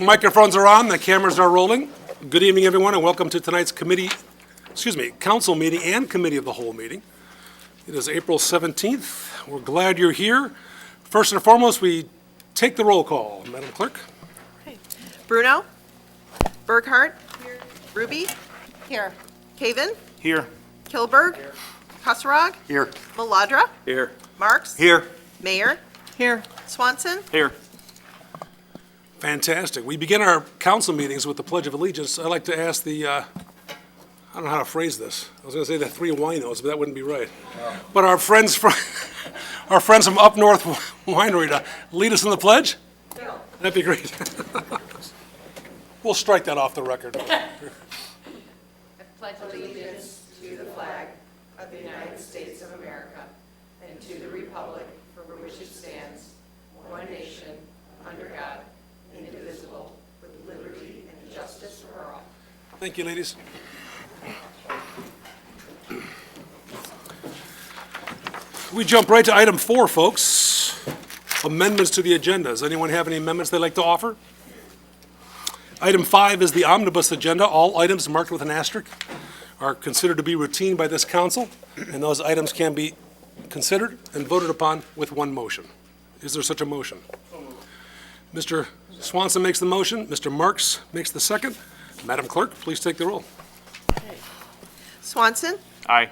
microphones are on, the cameras are rolling. Good evening, everyone, and welcome to tonight's council meeting and committee of the whole meeting. It is April 17th. We're glad you're here. First and foremost, we take the roll call. Madam Clerk? Bruno? Burkhart? Here. Ruby? Here. Caven? Here. Kilberg? Here. Kasserag? Here. Maladra? Here. Marks? Here. Mayor? Here. Swanson? Here. Fantastic. We begin our council meetings with the Pledge of Allegiance. I'd like to ask I don't know how to phrase this. I was going to say the three winos, but that wouldn't be right. But our friends from Up North Winery to lead us in the pledge? No. That'd be great. We'll strike that off the record. I pledge allegiance to the flag of the United States of America and to the republic for which it stands, one nation, under God, indivisible, with liberty and justice for all. Thank you, ladies. We jump right to item 4, folks. Amendments to the agenda. Does anyone have any amendments they'd like to offer? Item 5 is the omnibus agenda. All items marked with an asterisk are considered to be routine by this council, and those items can be considered and voted upon with one motion. Is there such a motion? Mr. Swanson makes the motion. Mr. Marks makes the second. Madam Clerk, please take the roll. Swanson? Aye.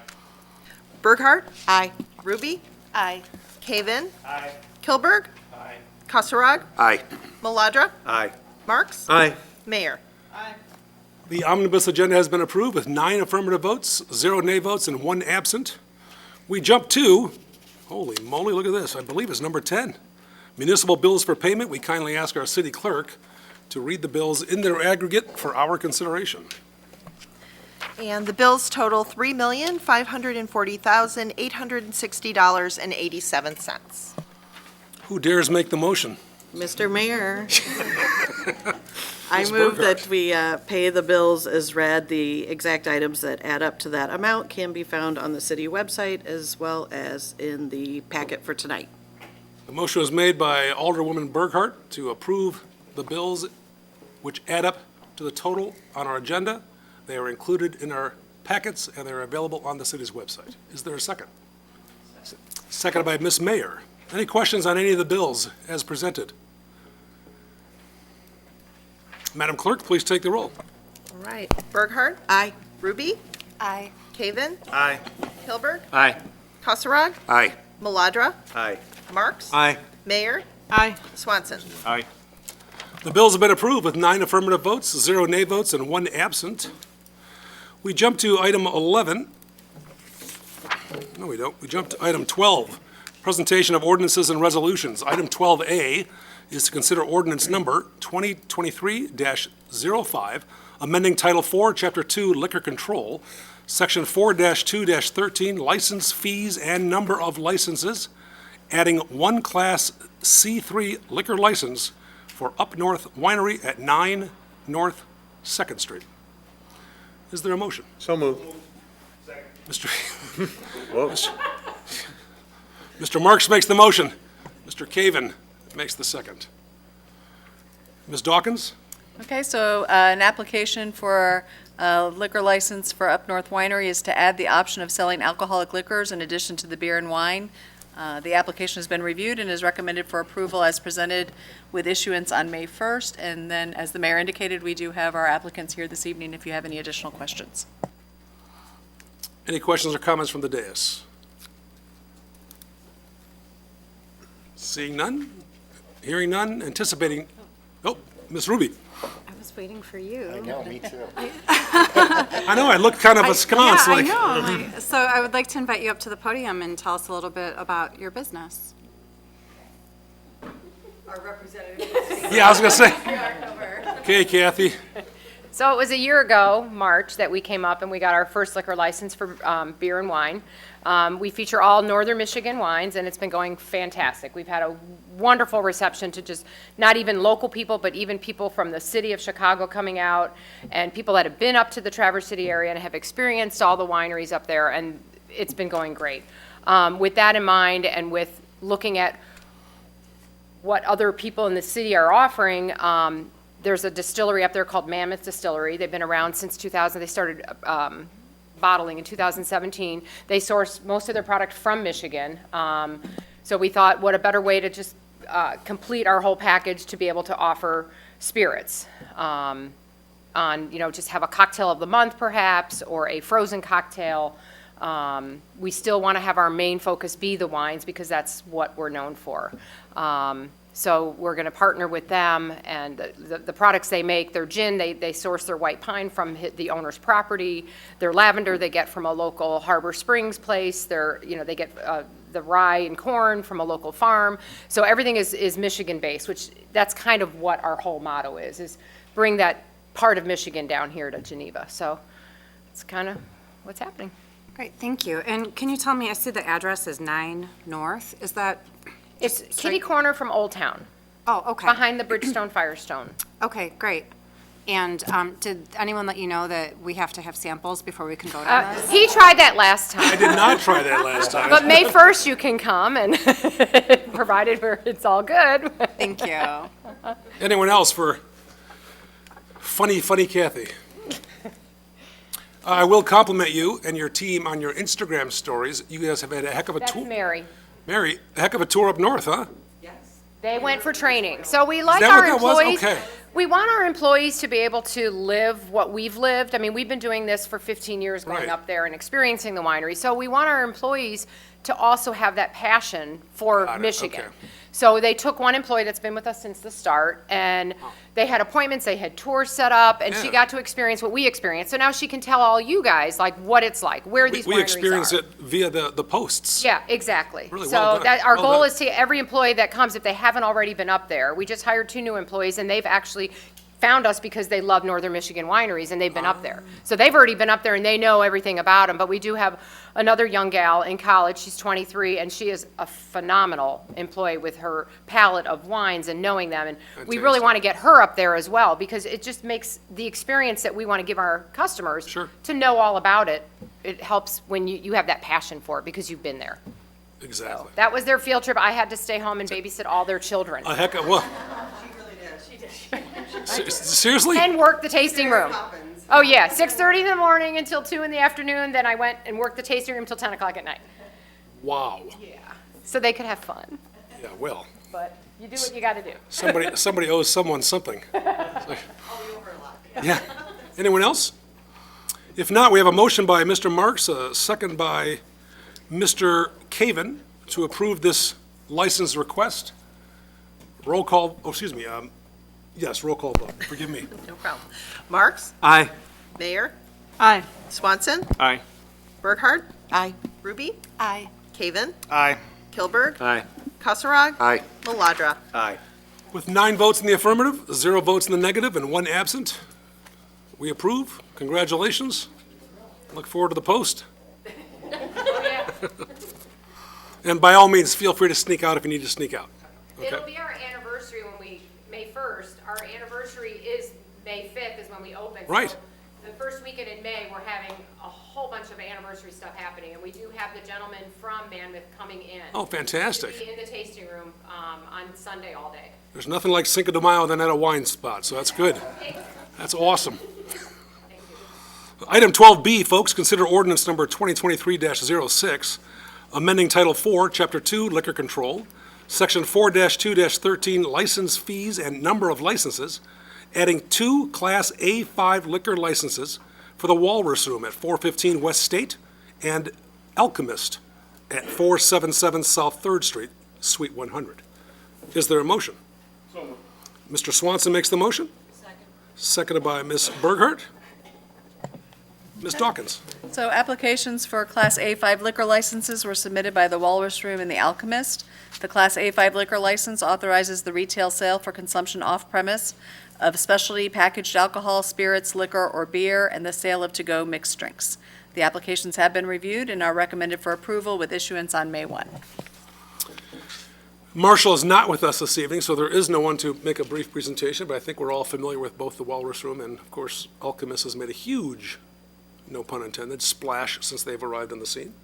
Burkhart? Aye. Ruby? Aye. Caven? Aye. Kilberg? Aye. Kasserag? Aye. Maladra? Aye. Marks? Aye. Mayor? The omnibus agenda has been approved with 9 affirmative votes, 0 nay votes, and 1 absent. We jump to, holy moly, look at this, I believe it's number 10. Municipal bills for payment. We kindly ask our city clerk to read the bills in their aggregate for our consideration. And the bills total $3,540,860.87. Who dares make the motion? Mr. Mayor, I Ms. move Burkhart. that we pay the bills as read. The exact items that add up to that amount can be found on the city website as well as in the packet for tonight. The motion was made by Alderwoman Burkhart to approve the bills which add up to the total on our agenda. They are included in our packets and they're available on the city's website. Is there a second? Seconded by Ms. Mayor. Any questions on any of the bills as presented? Madam Clerk, please take the roll. All right. Burkhart? Aye. Ruby? Aye. Caven? Aye. Kilberg? Aye. Kasserag? Aye. Maladra? Aye. Marks? Aye. Mayor? Aye. Swanson? Aye. The bills have been approved with 9 affirmative votes, 0 nay votes, and 1 absent. We jump to item 11. No, we don't. We jump to item 12, presentation of ordinances and resolutions. Item 12A is to consider ordinance number 2023-05, amending Title 4, Chapter 2, Liquor Control, Section 4-2-13, license fees and number of licenses, adding one Class C3 liquor license for Up North Winery at 9 North 2nd Street. Is there a motion? So moved. Mr. Whoa. Mr. Marks makes the motion. Mr. Caven makes the second. Ms. Dawkins? Okay, so an application for a liquor license for Up North Winery is to add the option of selling alcoholic liquors in addition to the beer and wine. The application has been reviewed and is recommended for approval as presented with issuance on May 1st. And then, as the mayor indicated, we do have our applicants here this evening if you have any additional questions. Any questions or comments from the dais? Seeing none? Hearing none? Anticipating? Oh, Ms. Ruby. I was waiting for you. I know, me too. I know, I look kind of askance, like. I know. So I would like to invite you up to the podium and tell us a little bit about your business. Our representative. Yeah, I was gonna say. Okay, Kathy. So it was a year ago, March, that we came up and we got our first liquor license for beer and wine. We feature all northern Michigan wines, and it's been going fantastic. We've had a wonderful reception to just not even local people, but even people from the city of Chicago coming out, and people that have been up to the Traverse City area and have experienced all the wineries up there, and it's been going great. With that in mind, and with looking at what other people in the city are offering, There's a distillery up there called Mammoth Distillery. They've been around since 2000. They started bottling in 2017. They source most of their product from Michigan. So we thought, what a better way to just complete our whole package to be able to offer spirits. Just have a cocktail of the month perhaps, or a frozen cocktail. We still want to have our main focus be the wines because that's what we're known for. So we're going to partner with them, and the products they make, their gin, they source their white pine from the owner's property. Their lavender they get from a local Harbor Springs place. They get the rye and corn from a local farm. So everything is Michigan-based, which that's kind of what our whole motto is bring that part of Michigan down here to Geneva. So it's kind of what's happening. Great, thank you. And can you tell me, I see the address is 9 North, is that? It's kitty corner from Old Town, Oh, okay. behind the Bridgestone Firestone. Okay, great. And did anyone let you know that we have to have samples before we can vote on this? He tried that last I time, did not try that last time. but May 1st you can come, and provided it's all good. Thank you. Anyone else for funny Kathy? I will compliment you and your team on your Instagram stories. You guys have had a heck of a That's tour. Mary. Mary, a heck of a tour up north, huh? They went for training. So we like that our what that was? employees. Okay. We want our employees to be able to live what we've lived. I mean, we've been doing this for 15 years, going Right. up there and experiencing the winery. So we want our employees to also have that passion for Got it, Michigan. okay. So they took one employee that's been with us since the start, and they had appointments, they had tours set up, and she Yeah. got to experience what we experienced. So now she can tell all you guys, like, what it's like, where these wineries are. We experienced it via the posts. Yeah, exactly. Really So well done. that, our Well goal done. is to, every employee that comes, if they haven't already been up there, we just hired 2 new employees, and they've actually found us because they love Northern Michigan wineries, and they've been up there. So they've already been up there, and they know everything about them, but we do have another young gal in college, she's 23, and she is a phenomenal employee with her palette of wines and knowing them, and we really Fantastic. want to get her up there as well, because it just makes the experience that we want to give our customers Sure. to know all about it. It helps when you have that passion for it because you've been there. Exactly. That was their field trip. I had to stay home and babysit all their children A heck of, well. Seriously? and work the tasting room. Oh, yeah, 6:30 in the morning until 2 in the afternoon, then I went and worked the tasting room till 10 o'clock at night. Wow. So they could have fun, Yeah, well, but you do what you got to do. somebody owes someone something. Yeah. Anyone else? If not, we have a motion by Mr. Marks, a second by Mr. Caven to approve this license request. Roll call, yes, roll call vote, forgive me. No problem. Marks? Aye. Mayor? Aye. Swanson? Aye. Burkhart? Aye. Ruby? Aye. Caven? Aye. Kilberg? Aye. Kasserag? Aye. Maladra? Aye. With 9 votes in the affirmative, 0 votes in the negative, and 1 absent, we approve. Congratulations. Look forward to the post. And by all means, feel free to sneak out if you need to sneak out. It'll be our anniversary May 1st. Our anniversary is May 5th is when we open. Right. So the first weekend in May, we're having a whole bunch of anniversary stuff happening, and we do have the gentleman from Mammoth coming in. Oh, fantastic. To be in the tasting room on Sunday all day. There's nothing like Cinco de Mayo than at a wine spot, so that's good. That's awesome. Item 12B, folks, consider ordinance number 2023-06, amending Title 4, Chapter 2, Liquor Control, Section 4-2-13, License Fees and Number of Licenses, adding 2 Class A5 liquor licenses for the Walrus Room at 415 West State and Alchemist at 477 South 3rd Street, Suite 100. Is there a motion? Mr. Swanson makes the motion. Seconded by Ms. Burghardt. Ms. Dawkins. So applications for Class A5 liquor licenses were submitted by the Walrus Room and the Alchemist. The Class A5 liquor license authorizes the retail sale for consumption off-premise of specialty packaged alcohol, spirits, liquor, or beer, and the sale of to-go mixed drinks. The applications have been reviewed and are recommended for approval with issuance on May 1. Marshall is not with us this evening, so there is no one to make a brief presentation, but I think we're all familiar with both the Walrus Room and, of course, Alchemist has made a huge, no pun intended, splash since they've arrived on the scene.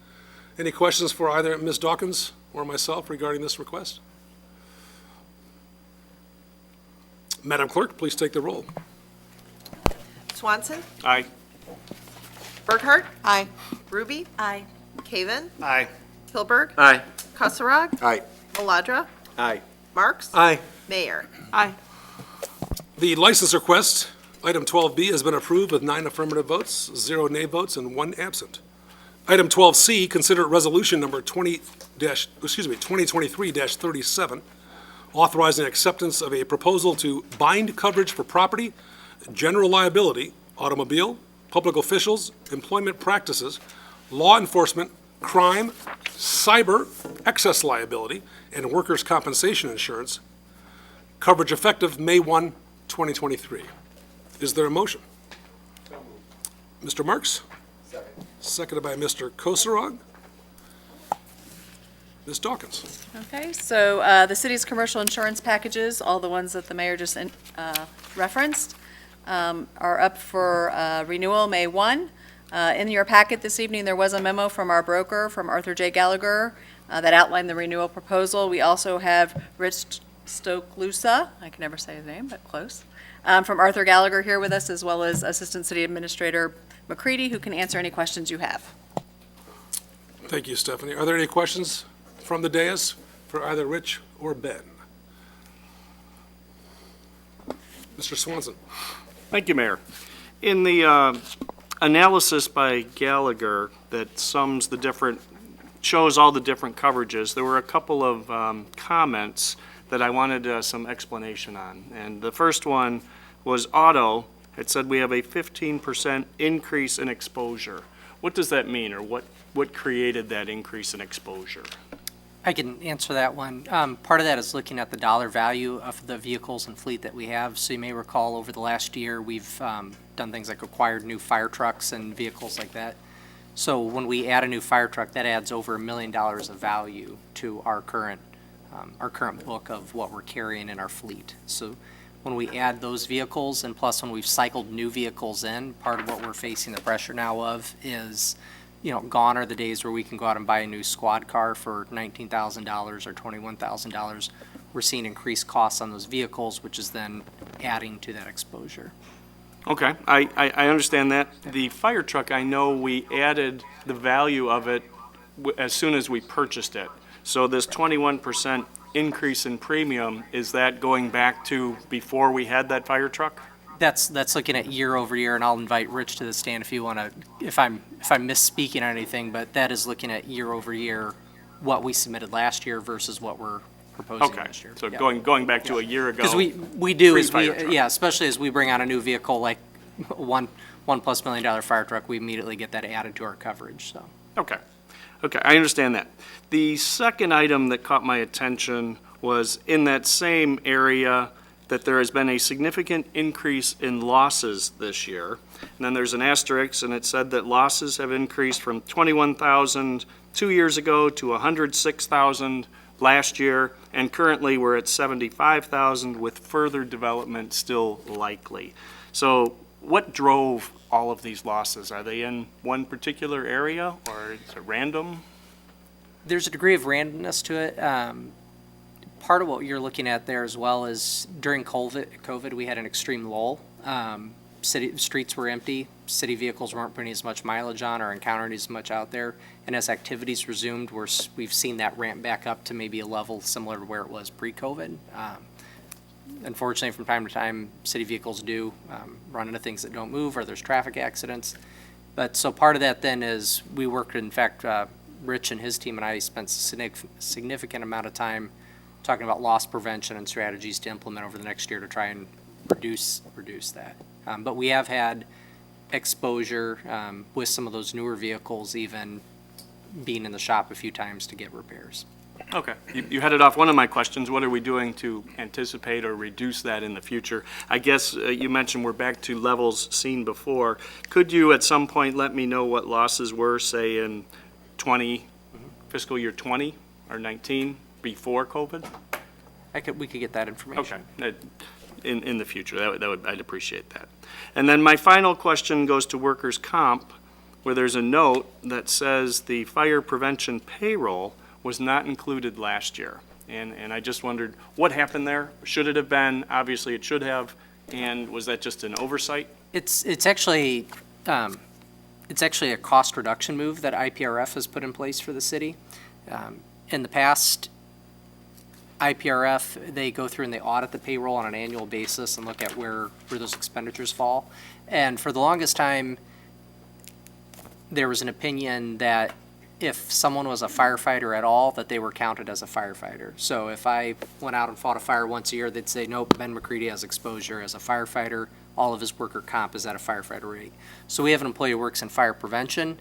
Any questions for either Ms. Dawkins or myself regarding this request? Madam Clerk, please take the roll. Swanson, Aye. Burkhart, Aye. Ruby, Aye. Caven, Aye. Kilberg, Aye. Kussarog, Aye. Maladra, Aye. Marks, Aye. Mayor. Aye. The license request, item 12B, has been approved with 9 affirmative votes, 0 nay votes, and 1 absent. Item 12C, consider resolution number 2023-37, authorizing acceptance of a proposal to bind coverage for property, general liability, automobile, public officials, employment practices, law enforcement, crime, cyber, excess liability, and workers' compensation insurance, coverage effective May 1, 2023. Is there a motion? Mr. Marks? Seconded by Mr. Kosarog. Ms. Dawkins? Okay, so the city's commercial insurance packages, all the ones that the mayor just referenced, are up for renewal May 1. In your packet this evening, there was a memo from our broker, from Arthur J. Gallagher, that outlined the renewal proposal. We also have Rich Stoklusa, I can never say his name, but close, from Arthur Gallagher here with us, as well as Assistant City Administrator McCready, who can answer any questions you have. Thank you, Stephanie. Are there any questions from the dais for either Rich or Ben? Mr. Swanson? Thank you, Mayor. In the analysis by Gallagher that shows all the different coverages, there were a couple of comments that I wanted some explanation on. And the first one was auto. It said we have a 15% increase in exposure. What does that mean, or what created that increase in exposure? I can answer that one. Part of that is looking at the dollar value of the vehicles and fleet that we have. So you may recall over the last year, we've done things like acquired new fire trucks and vehicles like that. So when we add a new fire truck, that adds over $1 million of value to our current book of what we're carrying in our fleet. So when we add those vehicles, and plus when we've cycled new vehicles in, part of what we're facing the pressure now of is, gone are the days where we can go out and buy a new squad car for $19,000 or $21,000. We're seeing increased costs on those vehicles, which is then adding to that exposure. Okay, I understand that. The fire truck, I know we added the value of it as soon as we purchased it. So this 21% increase in premium, is that going back to before we had that fire truck? That's looking at year over year, and I'll invite Rich to the stand if you want to, if I'm misspeaking on anything, but that is looking at year over year, what we submitted last year versus what we're proposing Okay, this year. so Yeah. going back to a year ago. Because we do, pre-fire truck. especially as we bring on a new vehicle like $1+ million fire truck, we immediately get that added to our coverage, so. Okay, I understand that. The second item that caught my attention was in that same area that there has been a significant increase in losses this year. And then there's an asterisk, and it said that losses have increased from 21,000 2 years ago to 106,000 last year, and currently we're at 75,000 with further development still likely. So what drove all of these losses? Are they in one particular area, or is it random? There's a degree of randomness to it. Part of what you're looking at there as well is during COVID, we had an extreme lull. City streets were empty. City vehicles weren't putting as much mileage on or encountering as much out there. And as activities resumed, we've seen that ramp back up to maybe a level similar to where it was pre-COVID. Unfortunately, from time to time, city vehicles do run into things that don't move, or there's traffic accidents. But so part of that then is we worked, in fact, Rich and his team and I spent a significant amount of time talking about loss prevention and strategies to implement over the next year to try and reduce that. But we have had exposure with some of those newer vehicles, even being in the shop a few times to get repairs. Okay, you headed off one of my questions. What are we doing to anticipate or reduce that in the future? I guess you mentioned we're back to levels seen before. Could you at some point let me know what losses were, say in fiscal year 20 or 19 before COVID? We could get that information. Okay, in the future, I'd appreciate that. And then my final question goes to workers' comp, where there's a note that says the fire prevention payroll was not included last year. And I just wondered, what happened there? Should it have been? Obviously, it should have. And was that just an oversight? It's actually a cost reduction move that IPRF has put in place for the city. In the past, IPRF, they go through and they audit the payroll on an annual basis and look at where those expenditures fall. And for the longest time, there was an opinion that if someone was a firefighter at all, that they were counted as a firefighter. So if I went out and fought a fire once a year, they'd say, nope, Ben McCready has exposure as a firefighter. All of his worker comp is at a firefighter rate. So we have an employee who works in fire prevention.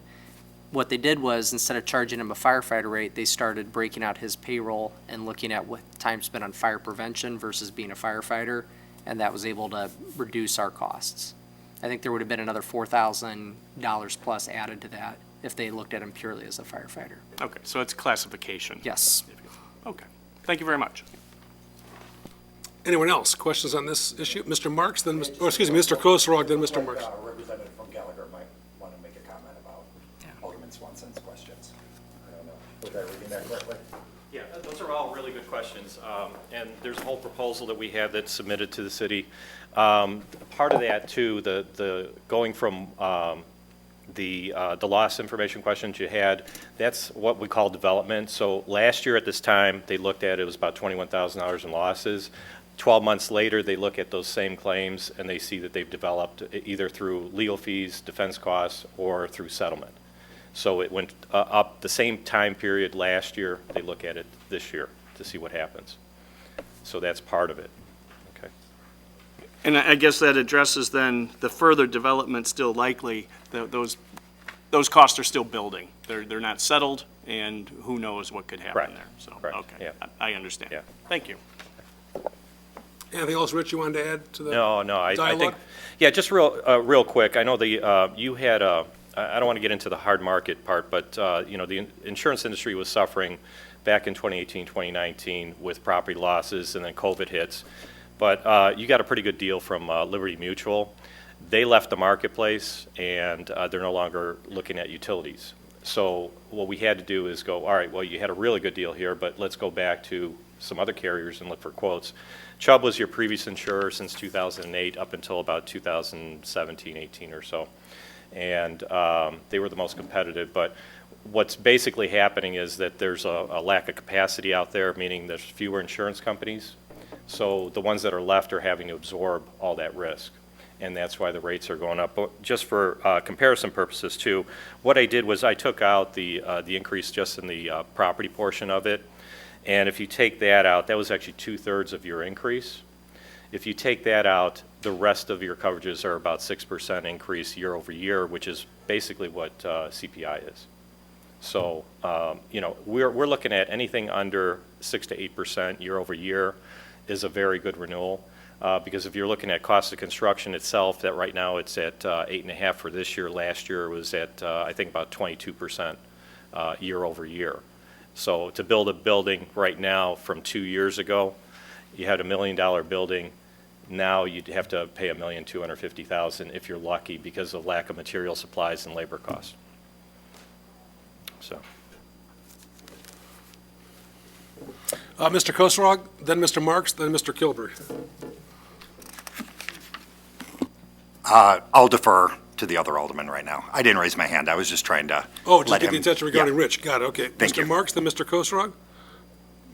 What they did was, instead of charging him a firefighter rate, they started breaking out his payroll and looking at what time spent on fire prevention versus being a firefighter, and that was able to reduce our costs. I think there would have been another $4,000 plus added to that if they looked at him purely as a firefighter. Okay, so it's classification. Yes. Okay, thank you very much. Anyone else? Questions on this issue? Mr. Marks, then, Mr. Kosarog, then Mr. Marks. Representative from Gallagher might want to make a comment about Alderman Swanson's questions. I don't know. Was I reading that correctly? Yeah, those are all really good questions. And there's a whole proposal that we have that's submitted to the city. Part of that, too, the going from the loss information questions you had, that's what we call development. So last year at this time, they looked at it was about $21,000 in losses. 12 months later, they look at those same claims and they see that they've developed either through legal fees, defense costs, or through settlement. So it went up the same time period last year. They look at it this year to see what happens. So that's part of it. Okay. And I guess that addresses then the further development still likely, those costs are still building. They're not settled, and who knows what could happen Correct. there. So, Correct. okay, Yeah. I understand. Yeah. Thank you. Anything else, Rich, you wanted to add to the No, I think, dialogue? yeah, just real quick. I know you had I don't want to get into the hard market part, but, the insurance industry was suffering back in 2018, 2019 with property losses, and then COVID hits. But you got a pretty good deal from Liberty Mutual. They left the marketplace, and they're no longer looking at utilities. So what we had to do is go, all right, well, you had a really good deal here, but let's go back to some other carriers and look for quotes. Chubb was your previous insurer since 2008 up until about 2017, 18 or so. And they were the most competitive. But what's basically happening is that there's a lack of capacity out there, meaning there's fewer insurance companies. So the ones that are left are having to absorb all that risk. And that's why the rates are going up. But just for comparison purposes too, what I did was I took out the increase just in the property portion of it. And if you take that out, that was actually 2/3 of your increase. If you take that out, the rest of your coverages are about 6% increase year over year, which is basically what CPI is. So, we're looking at anything under 6 to 8% year over year is a very good renewal. Because if you're looking at cost of construction itself, that right now it's at 8.5 for this year. Last year it was at, I think, about 22% year over year. So to build a building right now from 2 years ago, you had $1 million building. Now you'd have to pay $1,250,000 if you're lucky because of lack of material supplies and labor costs. So. Mr. Kosarog, then Mr. Marks, then Mr. Kilberg. I'll defer to the other alderman right now. I didn't raise my hand. I was just trying to Oh, just let get the him- attention regarding yeah. Rich. Got it, okay. Thank Mr. you. Marks, then Mr. Kosarog,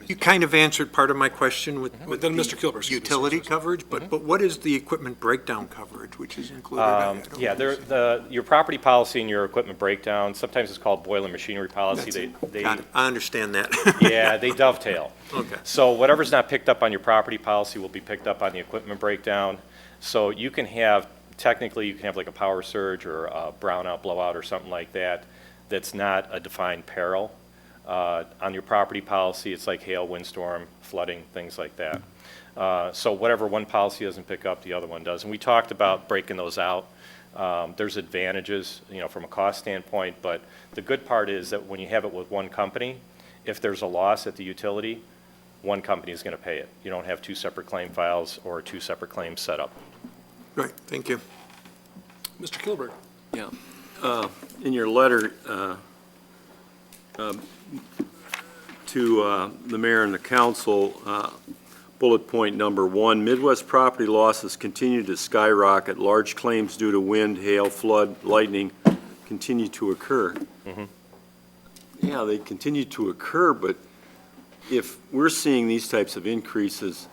You kind of answered part of my question with then the Mr. Kilber, excuse me. utility coverage, but what is the equipment breakdown coverage, which is included? I don't Yeah, know. your property policy and your equipment breakdown, sometimes it's called boiler machinery policy. They Got it. I understand that. yeah, they dovetail. Okay. So whatever's not picked up on your property policy will be picked up on the equipment breakdown. So you can have, technically, you can have like a power surge or a brownout, blowout, or something like that, that's not a defined peril. On your property policy, it's like hail, windstorm, flooding, things like that. So whatever one policy doesn't pick up, the other one does. And we talked about breaking those out. There's advantages, from a cost standpoint, but the good part is that when you have it with one company, if there's a loss at the utility, one company is going to pay it. You don't have two separate claim files or two separate claims set up. Right, thank you. Mr. Kilberg. Yeah. In your letter, to the mayor and the council. Bullet point number 1, Midwest property losses continue to skyrocket. Large claims due to wind, hail, flood, lightning continue to occur. Yeah, they continue to occur, but if we're seeing these types of increases,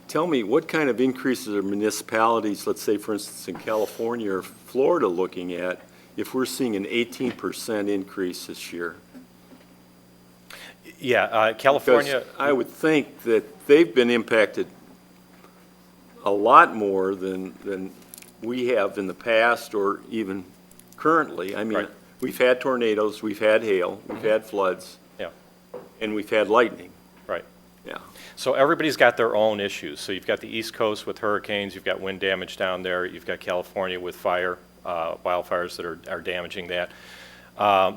tell me, what kind of increases are municipalities, let's say, for instance, in California or Florida, looking at if we're seeing an 18% increase this year? Yeah, California. Because I would think that they've been impacted a lot more than we have in the past or even currently. I mean, Right. we've had tornadoes, we've had hail, we've had floods. Yeah. And we've had lightning. Right. Yeah. So everybody's got their own issues. So you've got the East Coast with hurricanes, you've got wind damage down there, you've got California with wildfires that are damaging that.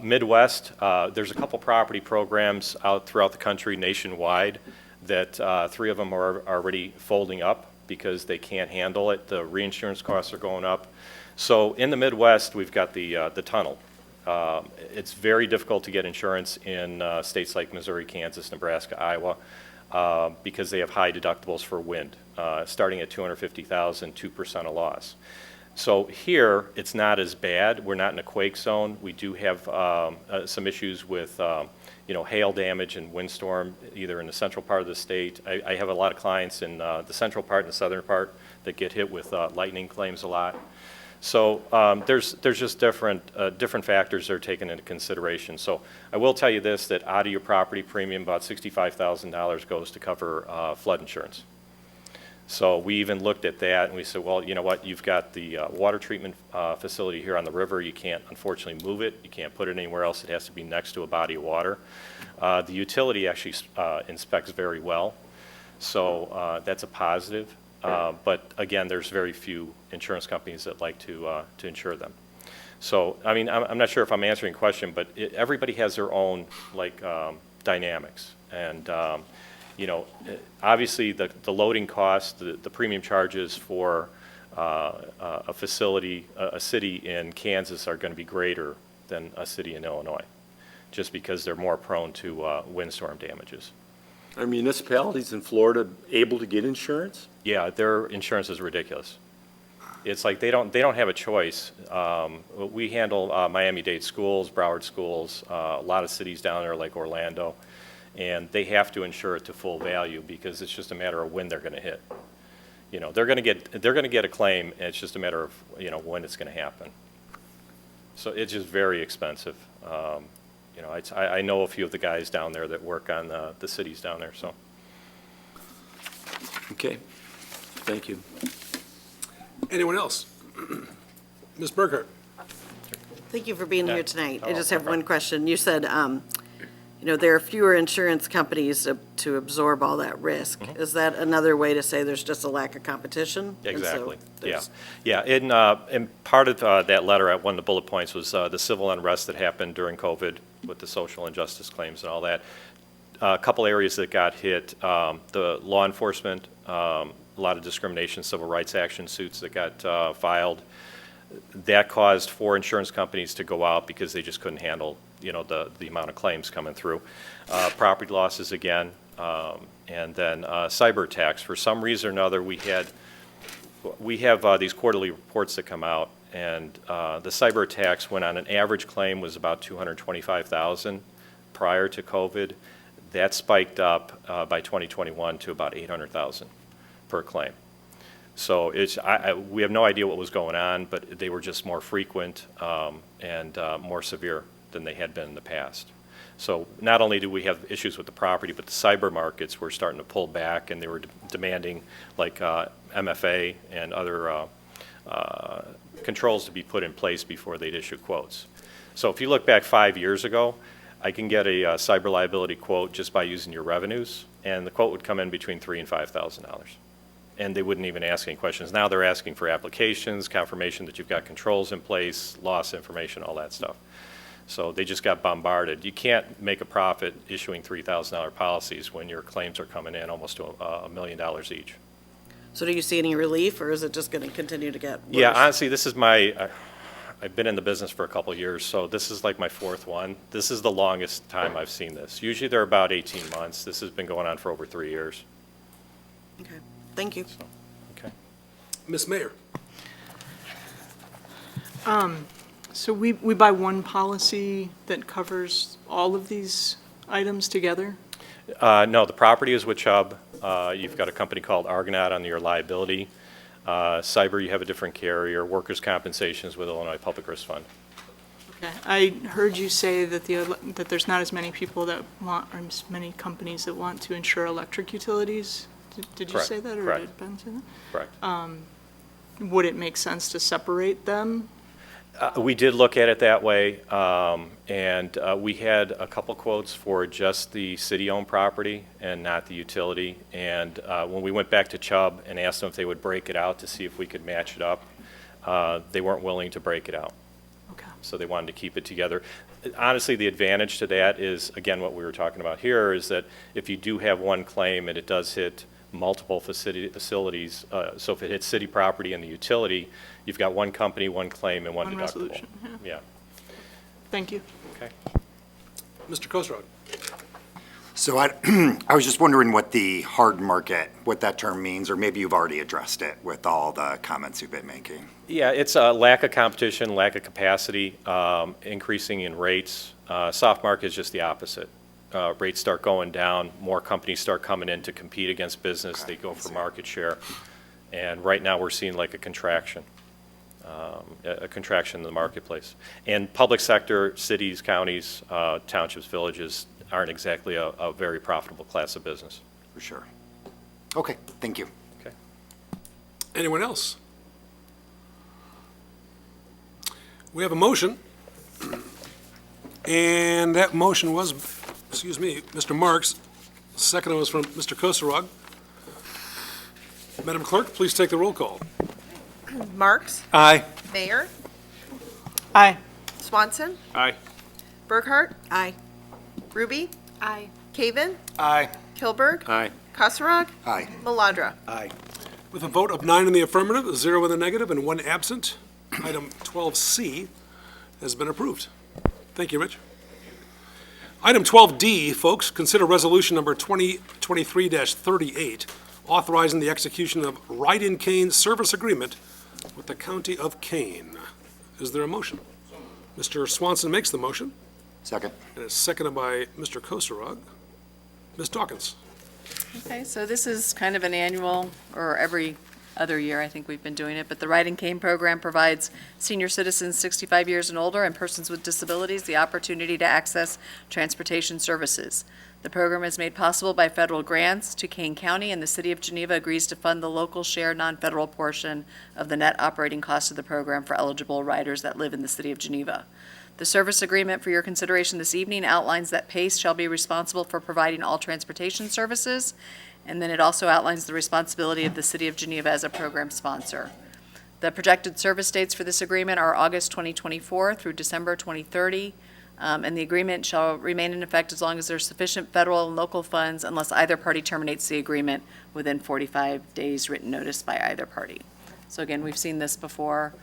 Midwest, there's a couple property programs out throughout the country nationwide that 3 of them are already folding up because they can't handle it. The reinsurance costs are going up. So in the Midwest, we've got the tunnel. It's very difficult to get insurance in states like Missouri, Kansas, Nebraska, Iowa, because they have high deductibles for wind, starting at $250,000, 2% of loss. So here, it's not as bad. We're not in a quake zone. We do have some issues with hail damage and windstorm, either in the central part of the state. I have a lot of clients in the central part and the southern part that get hit with lightning claims a lot. So there's just different factors that are taken into consideration. So I will tell you this, that out of your property premium, about $65,000 goes to cover flood insurance. So we even looked at that and we said, well, you know what, you've got the water treatment facility here on the river. You can't unfortunately move it. You can't put it anywhere else. It has to be next to a body of water. The utility actually inspects very well. So that's a positive. But again, there's very few insurance companies that like to insure them. So, I mean, I'm not sure if I'm answering your question, but everybody has their own dynamics. And obviously the loading costs, the premium charges for a facility, a city in Kansas are going to be greater than a city in Illinois, just because they're more prone to windstorm damages. Are municipalities in Florida able to get insurance? Yeah, their insurance is ridiculous. It's like they don't have a choice. We handle Miami-Dade schools, Broward schools, a lot of cities down there like Orlando, and they have to insure it to full value because it's just a matter of when they're going to hit. They're going to get a claim, and it's just a matter of when it's going to happen. So it's just very expensive. I know a few of the guys down there that work on the cities down there, so. Okay, thank you. Anyone else? Ms. Burkhart? Thank you for being here tonight. I just have one question. You said, there are fewer insurance companies to absorb all that risk. Is that another way to say there's just a lack of competition? And so Exactly, yeah. there's- Yeah, and part of that letter, one of the bullet points was the civil unrest that happened during COVID with the social injustice claims and all that. A couple areas that got hit, the law enforcement, a lot of discrimination, civil rights action suits that got filed. That caused 4 insurance companies to go out because they just couldn't handle, the amount of claims coming through. Property losses again, and then cyber attacks. For some reason or another, we have these quarterly reports that come out, and the cyber attacks, when on an average claim was about $225,000 prior to COVID, that spiked up by 2021 to about $800,000 per claim. So we have no idea what was going on, but they were just more frequent and more severe than they had been in the past. So not only do we have issues with the property, but the cyber markets were starting to pull back, and they were demanding MFA and other controls to be put in place before they'd issue quotes. So if you look back 5 years ago, I can get a cyber liability quote just by using your revenues, and the quote would come in between $3,000 and $5,000. And they wouldn't even ask any questions. Now they're asking for applications, confirmation that you've got controls in place, loss information, all that stuff. So they just got bombarded. You can't make a profit issuing $3,000 policies when your claims are coming in almost to $1 million each. So do you see any relief, or is it just going to continue to get worse? Yeah, honestly, this is I've been in the business for a couple of years, so this is like my fourth one. This is the longest time I've seen this. Usually they're about 18 months. This has been going on for over 3 years. Okay, thank you. Okay. Ms. Mayer? So we buy one policy that covers all of these items together? No, the property is with Chubb. You've got a company called Argonaut on your liability. Cyber, you have a different carrier. Workers' compensation is with Illinois Public Risk Fund. Okay. I heard you say that that there's not as many people that want, or as many companies that want to insure electric utilities. Did you Correct. say that, or Correct. did Ben say that? Correct. Would it make sense to separate them? We did look at it that way, and we had a couple quotes for just the city-owned property and not the utility. And when we went back to Chubb and asked them if they would break it out to see if we could match it up, they weren't willing to break it out. Okay. So they wanted to keep it together. Honestly, the advantage to that is, again, what we were talking about here, is that if you do have one claim and it does hit multiple facilities, so if it hits city property and the utility, you've got one company, one claim, and one deductible. resolution, Yeah. Thank you. Okay. Mr. Kosrog? So I was just wondering what the hard market, what that term means, or maybe you've already addressed it with all the comments you've been making. Yeah, it's a lack of competition, lack of capacity, increasing in rates. Soft market is just the opposite. Rates start going down, more companies start coming in to compete against business, they go for market share. And right now, we're seeing like a contraction in the marketplace. And public sector, cities, counties, townships, villages aren't exactly a very profitable class of business. For sure. Okay, thank you. Okay. Anyone else? We have a motion, and that motion was, excuse me, Mr. Marks. Second was from Mr. Kosarog. Madam Clerk, please take the roll call. Marks? Aye. Mayor? Aye. Swanson? Aye. Burkhart? Aye. Ruby? Aye. Caven? Aye. Kilberg? Aye. Kosarog? Aye. Maladra? Aye. With a vote of 9 in the affirmative, 0 in the negative, and 1 absent, item 12C has been approved. Thank you, Rich. Item 12D, folks, consider resolution number 2023-38, authorizing the execution of Ride-in Kane service agreement with the County of Kane. Is there a motion? Mr. Swanson makes the motion, Second. and it's seconded by Mr. Kosarog. Ms. Dawkins? Okay, so this is kind of an annual, or every other year, I think we've been doing it, but the Ride and Cane program provides senior citizens 65 years and older and persons with disabilities the opportunity to access transportation services. The program is made possible by federal grants to Kane County, and the City of Geneva agrees to fund the local share non-federal portion of the net operating cost of the program for eligible riders that live in the City of Geneva. The service agreement for your consideration this evening outlines that PACE shall be responsible for providing all transportation services, and then it also outlines the responsibility of the City of Geneva as a program sponsor. The projected service dates for this agreement are August 2024 through December 2030, and the agreement shall remain in effect as long as there's sufficient federal and local funds unless either party terminates the agreement within 45 days written notice by either party. So again, we've seen this before.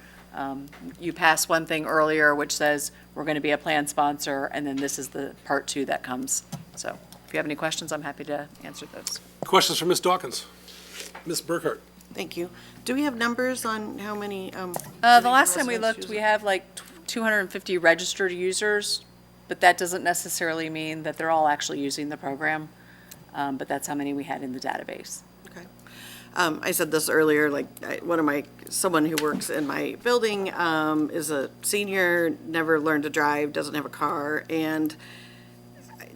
You passed one thing earlier which says we're going to be a plan sponsor, and then this is the part 2 that comes. So if you have any questions, I'm happy to answer those. Questions for Ms. Dawkins? Ms. Burkhart? Thank you. Do we have numbers on how many? The last time we looked, we have like 250 registered users, but that doesn't necessarily mean that they're all actually using the program, but that's how many we had in the database. Okay. I said this earlier, like, someone who works in my building is a senior, never learned to drive, doesn't have a car, and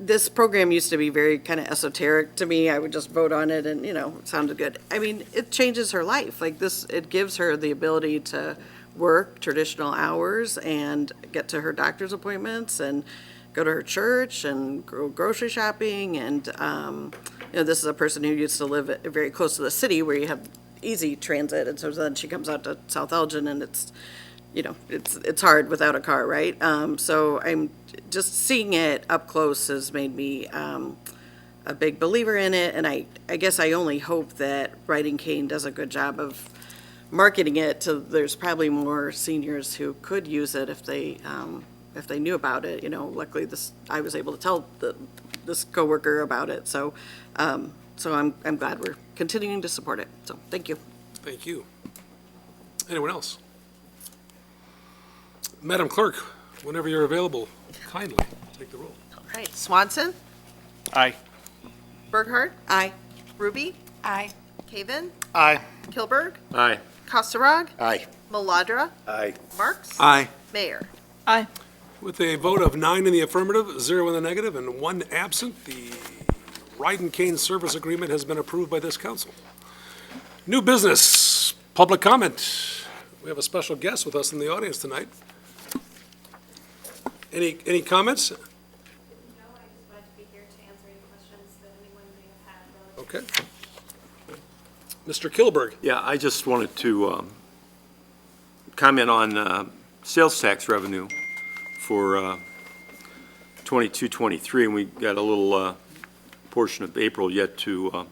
this program used to be very kind of esoteric to me. I would just vote on it and, it sounded good. I mean, it changes her life. Like this, it gives her the ability to work traditional hours and get to her doctor's appointments and go to her church and go grocery shopping. And, this is a person who used to live very close to the city where you have easy transit. And so then she comes out to South Elgin and it's hard without a car, right? So I'm just seeing it up close has made me a big believer in it, and I guess I only hope that Ride and Cane does a good job of marketing it to, there's probably more seniors who could use it if they knew about it. You know, luckily I was able to tell this coworker about it. So, so I'm glad we're continuing to support it. So, thank you. Thank you. Anyone else? Madam Clerk, whenever you're available, kindly take the roll. All right, Swanson, Aye. Burkhart, Aye. Ruby, Aye. Caven, Aye. Kilberg, Aye. Kasserag, Aye. Maladra, Aye. Marks, Aye. Mayor. Aye. With a vote of 9 in the affirmative, 0 in the negative, and 1 absent, the Ride and Cane Service Agreement has been approved by this council. New business, public comment. We have a special guest with us in the audience tonight. Any comments? No, I just wanted to be here to answer any questions that anyone may have had. Okay. Mr. Kilberg. Yeah, I just wanted to comment on sales tax revenue for 22-23, and we got a little portion of April yet to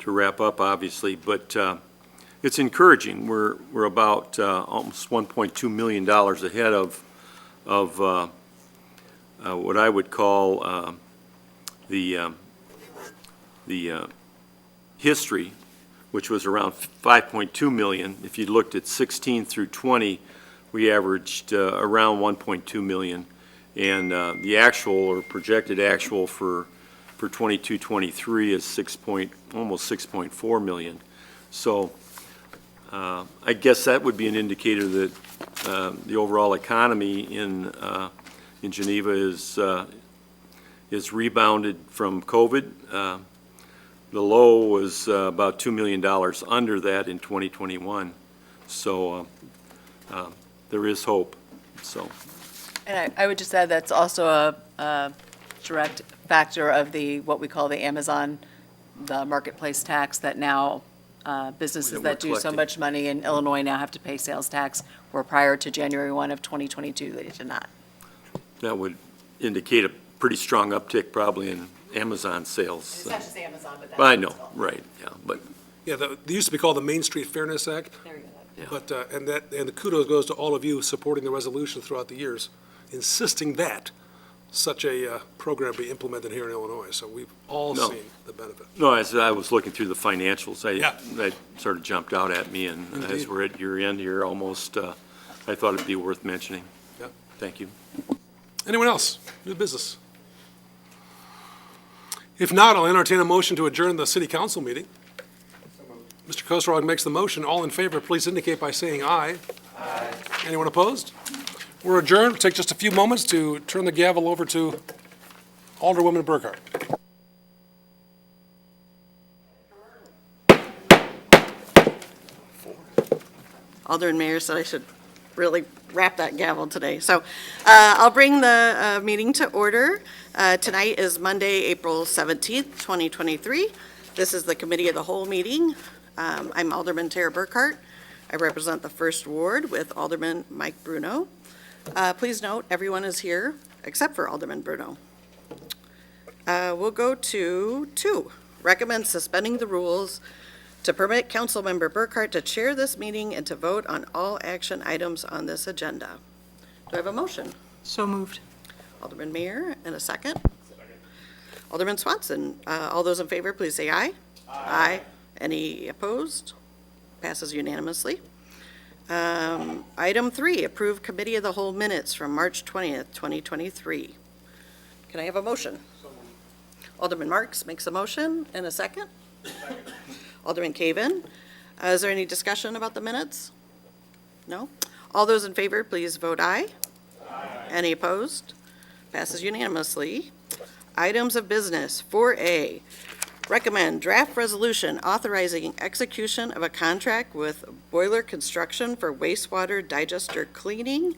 wrap up, obviously, but it's encouraging. We're about almost $1.2 million ahead of what I would call the history, which was around 5.2 million. If you looked at 16 through 20, we averaged around 1.2 million. And the actual or projected actual for 22-23 is almost 6.4 million. So I guess that would be an indicator that the overall economy in Geneva is rebounded from COVID. The low was about $2 million under that in 2021. So there is hope, so. And I would just add that's also a direct factor of what we call the Amazon, the marketplace tax, that now businesses That we're that do so collecting. much money in Illinois now have to pay sales tax, where prior to January 1 of 2022, they did not. That would indicate a pretty strong uptick probably in Amazon sales. It's not just Amazon, but that's. I know, right, yeah, but Yeah, they used to be called the Main Street Fairness Act, There you go. but, and the kudos goes to all of you supporting the resolution throughout the years, insisting that such a program be implemented here in Illinois. So we've all No. seen the benefit. no, as I was looking through the financials, Yeah. that sort of jumped out at me, and as Indeed. we're at year end here almost, I thought it'd be worth mentioning. Yeah. Thank you. Anyone else? New business? If not, I'll entertain a motion to adjourn the city council meeting. Mr. Kosarog makes the motion. All in favor, please indicate by saying aye. Aye. Anyone opposed? We're adjourned. Take just a few moments to turn the gavel over to Alderwoman Burkhart. Alderman Mayor said I should really wrap that gavel today. So I'll bring the meeting to order. Tonight is Monday, April 17th, 2023. This is the Committee of the Whole meeting. I'm Alderman Tara Burkhart. I represent the First Ward with Alderman Mike Bruno. Please note, everyone is here except for Alderman Bruno. We'll go to 2, recommend suspending the rules to permit Councilmember Burkhart to chair this meeting and to vote on all action items on this agenda. Do I have a motion? So moved. Alderman Mayor, and a second? Alderman Swanson. All those in favor, please say aye. Aye. Any opposed? Passes unanimously. Item 3, approve Committee of the Whole minutes from March 20th, 2023. Can I have a motion? Alderman Marks makes a motion, and a second? Alderman Caven. Is there any discussion about the minutes? No? All those in favor, please vote aye. Aye. Any opposed? Passes unanimously. Items of business, 4A, recommend draft resolution authorizing execution of a contract with Boiler Construction for wastewater digester cleaning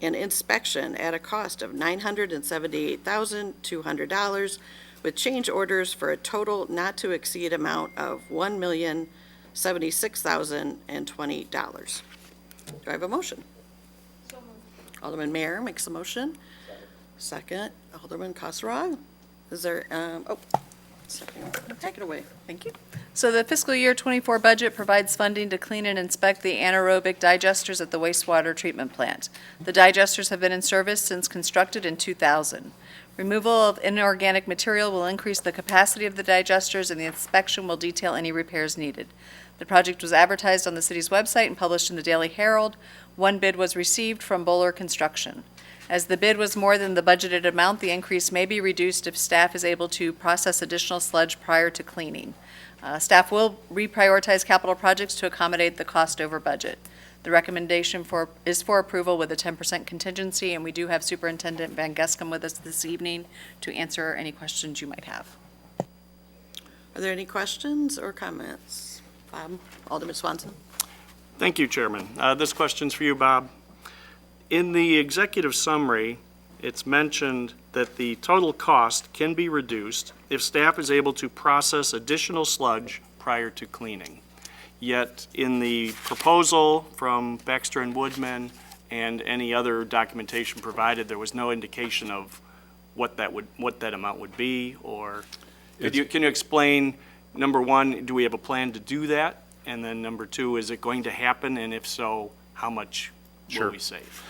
and inspection at a cost of $978,200 with change orders for a total not to exceed amount of $1,076,020. Do I have a motion? Alderman Mayor makes a motion. Second, Alderman Kasserag. Is there, second. Take it away. Thank you. So the fiscal year '24 budget provides funding to clean and inspect the anaerobic digesters at the wastewater treatment plant. The digesters have been in service since constructed in 2000. Removal of inorganic material will increase the capacity of the digesters, and the inspection will detail any repairs needed. The project was advertised on the city's website and published in the Daily Herald. One bid was received from Bowler Construction. As the bid was more than the budgeted amount, the increase may be reduced if staff is able to process additional sludge prior to cleaning. Staff will reprioritize capital projects to accommodate the cost over budget. The recommendation is for approval with a 10% contingency, and we do have Superintendent Van Gescam with us this evening to answer any questions you might have. Are there any questions or comments? Bob, Alderman Swanson? Thank you, Chairman. This question's for you, Bob. In the executive summary, it's mentioned that the total cost can be reduced if staff is able to process additional sludge prior to cleaning. Yet in the proposal from Baxter and Woodman and any other documentation provided, there was no indication of what that amount would be, or can you explain, number one, do we have a plan to do that? And then number two, is it going to happen? And if so, how much will we save?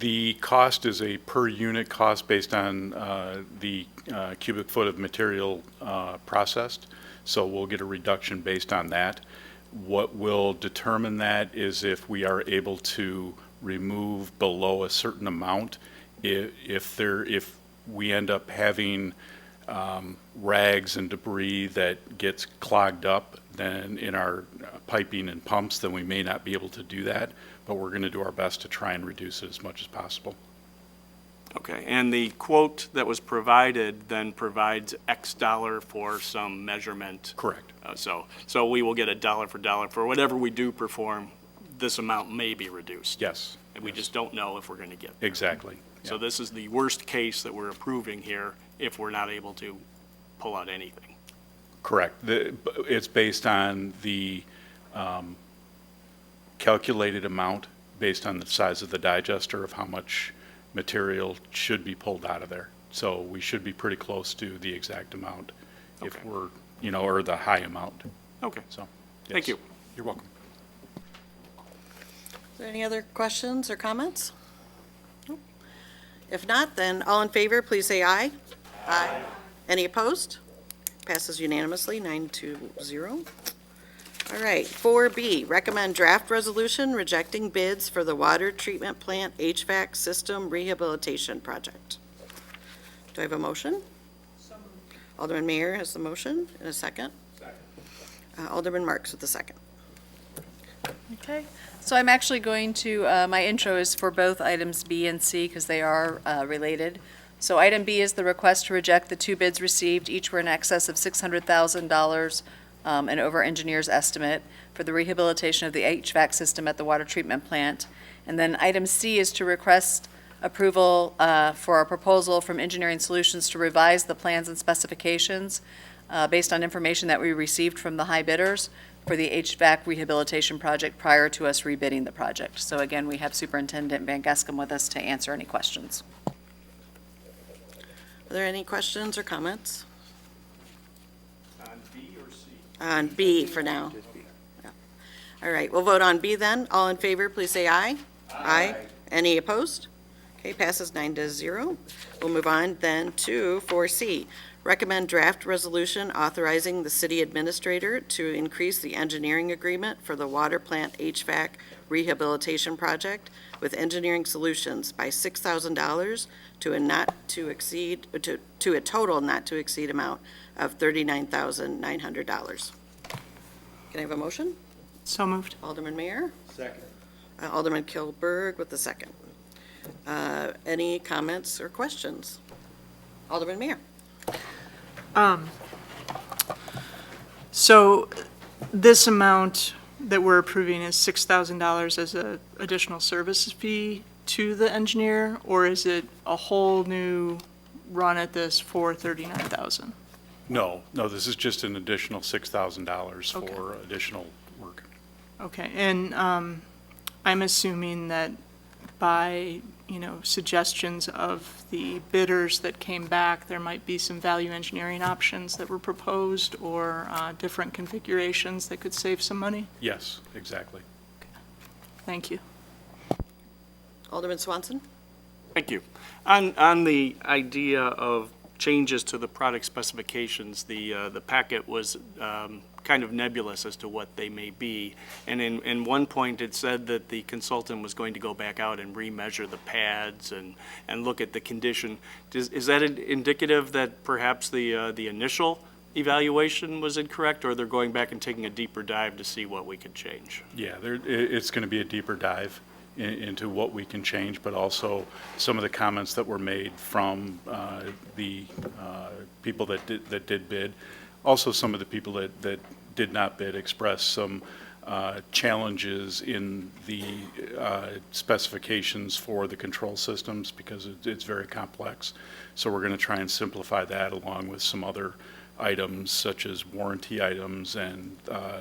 The cost is a per unit cost based on the cubic foot of material processed, so we'll get a reduction based on that. What will determine that is if we are able to remove below a certain amount. If we end up having rags and debris that gets clogged up then in our piping and pumps, then we may not be able to do that, but we're going to do our best to try and reduce it as much as possible. Okay, and the quote that was provided then provides X dollar for some measurement? Correct. So we will get a dollar for whatever we do perform, this amount may be reduced? Yes. And we just don't know if we're going to get there. Exactly. So this is the worst case that we're approving here if we're not able to pull out anything? Correct. It's based on the calculated amount, based on the size of the digester of how much material should be pulled out of there. So we should be pretty close to the exact amount if we're, or the high amount. Okay. So, Thank you. You're welcome. Is there any other questions or comments? Nope. If not, then all in favor, please say aye. Aye. Any opposed? Passes unanimously, 9-0. All right, 4B, recommend draft resolution rejecting bids for the water treatment plant HVAC system rehabilitation project. Do I have a motion? Alderman Mayor has the motion, and a second. Second. Alderman Marks with the second. Okay, so I'm actually going to, my intro is for both items B and C because they are related. So item B is the request to reject the two bids received. Each were in excess of $600,000 and over engineer's estimate for the rehabilitation of the HVAC system at the water treatment plant. And then item C is to request approval for a proposal from Engineering Solutions to revise the plans and specifications based on information that we received from the high bidders for the HVAC rehabilitation project prior to us rebidding the project. So again, we have Superintendent Van Gescam with us to answer any questions. Are there any questions or comments? On B or C? On B for now. Yeah. All right, we'll vote on B then. All in favor, please say aye. Aye. Any opposed? Okay, passes 9-0. We'll move on then to 4C. Recommend draft resolution authorizing the city administrator to increase the engineering agreement for the water plant HVAC rehabilitation project with Engineering Solutions by $6,000 to a total not to exceed amount of $39,900. Can I have a motion? So moved. Alderman Mayor? Second. Alderman Kilberg with the second. Any comments or questions? Alderman Mayor? So this amount that we're approving is $6,000 as an additional service fee to the engineer, or is it a whole new run at this for $39,000? No, this is just an additional $6,000 Okay. for additional work. Okay, and I'm assuming that by suggestions of the bidders that came back, there might be some value engineering options that were proposed or different configurations that could save some money? Yes, exactly. Thank you. Alderman Swanson? Thank you. On the idea of changes to the product specifications, the packet was kind of nebulous as to what they may be. And in one point, it said that the consultant was going to go back out and remeasure the pads and look at the condition. Is that indicative that perhaps the initial evaluation was incorrect, or they're going back and taking a deeper dive to see what we could change? Yeah, it's going to be a deeper dive into what we can change, but also some of the comments that were made from the people that did bid. Also, some of the people that did not bid expressed some challenges in the specifications for the control systems because it's very complex. So we're going to try and simplify that along with some other items such as warranty items and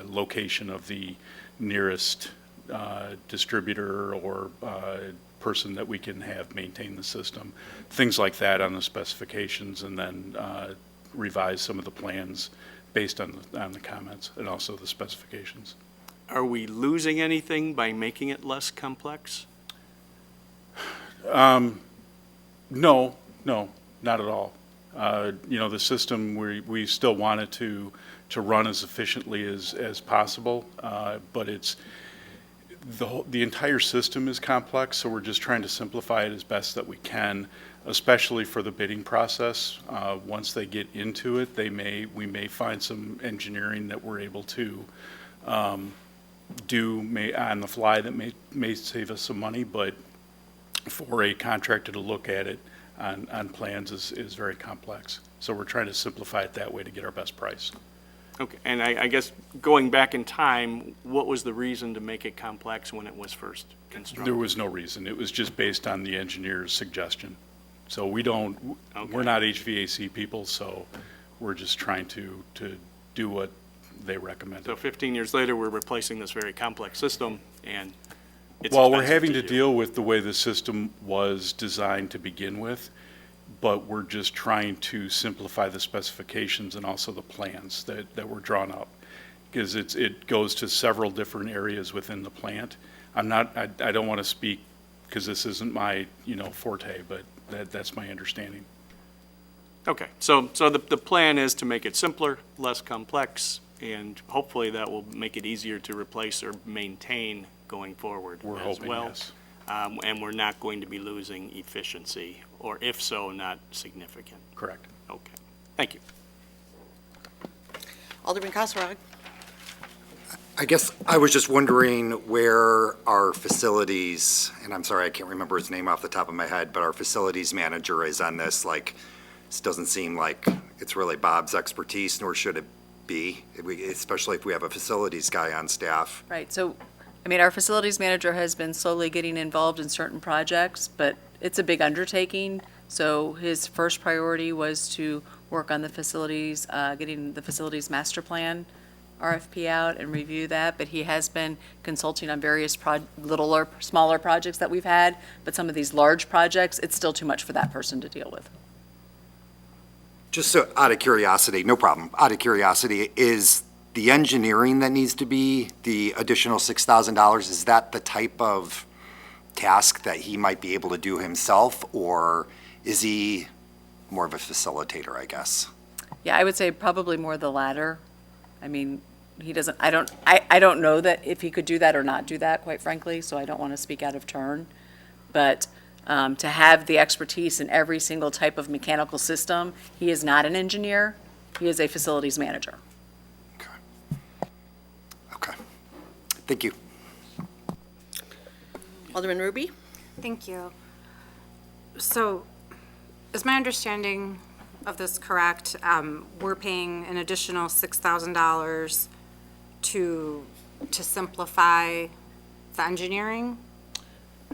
location of the nearest distributor or person that we can have maintain the system. Things like that on the specifications, and then revise some of the plans based on the comments and also the specifications. Are we losing anything by making it less complex? No, not at all. The system, we still want it to run as efficiently as possible, but the entire system is complex, so we're just trying to simplify it as best that we can, especially for the bidding process. Once they get into it, we may find some engineering that we're able to do on the fly that may save us some money, but for a contractor to look at it on plans is very complex. So we're trying to simplify it that way to get our best price. Okay, and I guess going back in time, what was the reason to make it complex when it was first constructed? There was no reason. It was just based on the engineer's suggestion. So we're not HVAC people, so we're just trying to do what they recommend. So 15 years later, we're replacing this very complex system, and it's Well, we're expensive having to use. deal with the way the system was designed to begin with, but we're just trying to simplify the specifications and also the plans that were drawn up, because it goes to several different areas within the plant. I don't want to speak, because this isn't my, forte, but that's my understanding. Okay, so the plan is to make it simpler, less complex, and hopefully that will make it easier to replace or maintain going forward We're as hoping, well. yes. And we're not going to be losing efficiency, or if so, not significant. Correct. Okay, thank you. Alderman Kasserag? I guess I was just wondering where our facilities, and I'm sorry, I can't remember his name off the top of my head, but our facilities manager is on this. This doesn't seem like it's really Bob's expertise, nor should it be, especially if we have a facilities guy on staff. Right, so, our facilities manager has been slowly getting involved in certain projects, but it's a big undertaking. So his first priority was to work on the facilities, getting the facilities master plan RFP out and review that, but he has been consulting on various littler, smaller projects that we've had, but some of these large projects, it's still too much for that person to deal with. Just so, out of curiosity, no problem, out of curiosity, is the engineering that needs to be the additional $6,000, is that the type of task that he might be able to do himself, or is he more of a facilitator, I guess? Yeah, I would say probably more the latter. He doesn't, I don't know that if he could do that or not do that, quite frankly, so I don't want to speak out of turn. But to have the expertise in every single type of mechanical system, he is not an engineer, he is a facilities manager. Okay. Thank you. Alderman Ruby? Thank you. So, is my understanding of this correct? We're paying an additional $6,000 to simplify the engineering?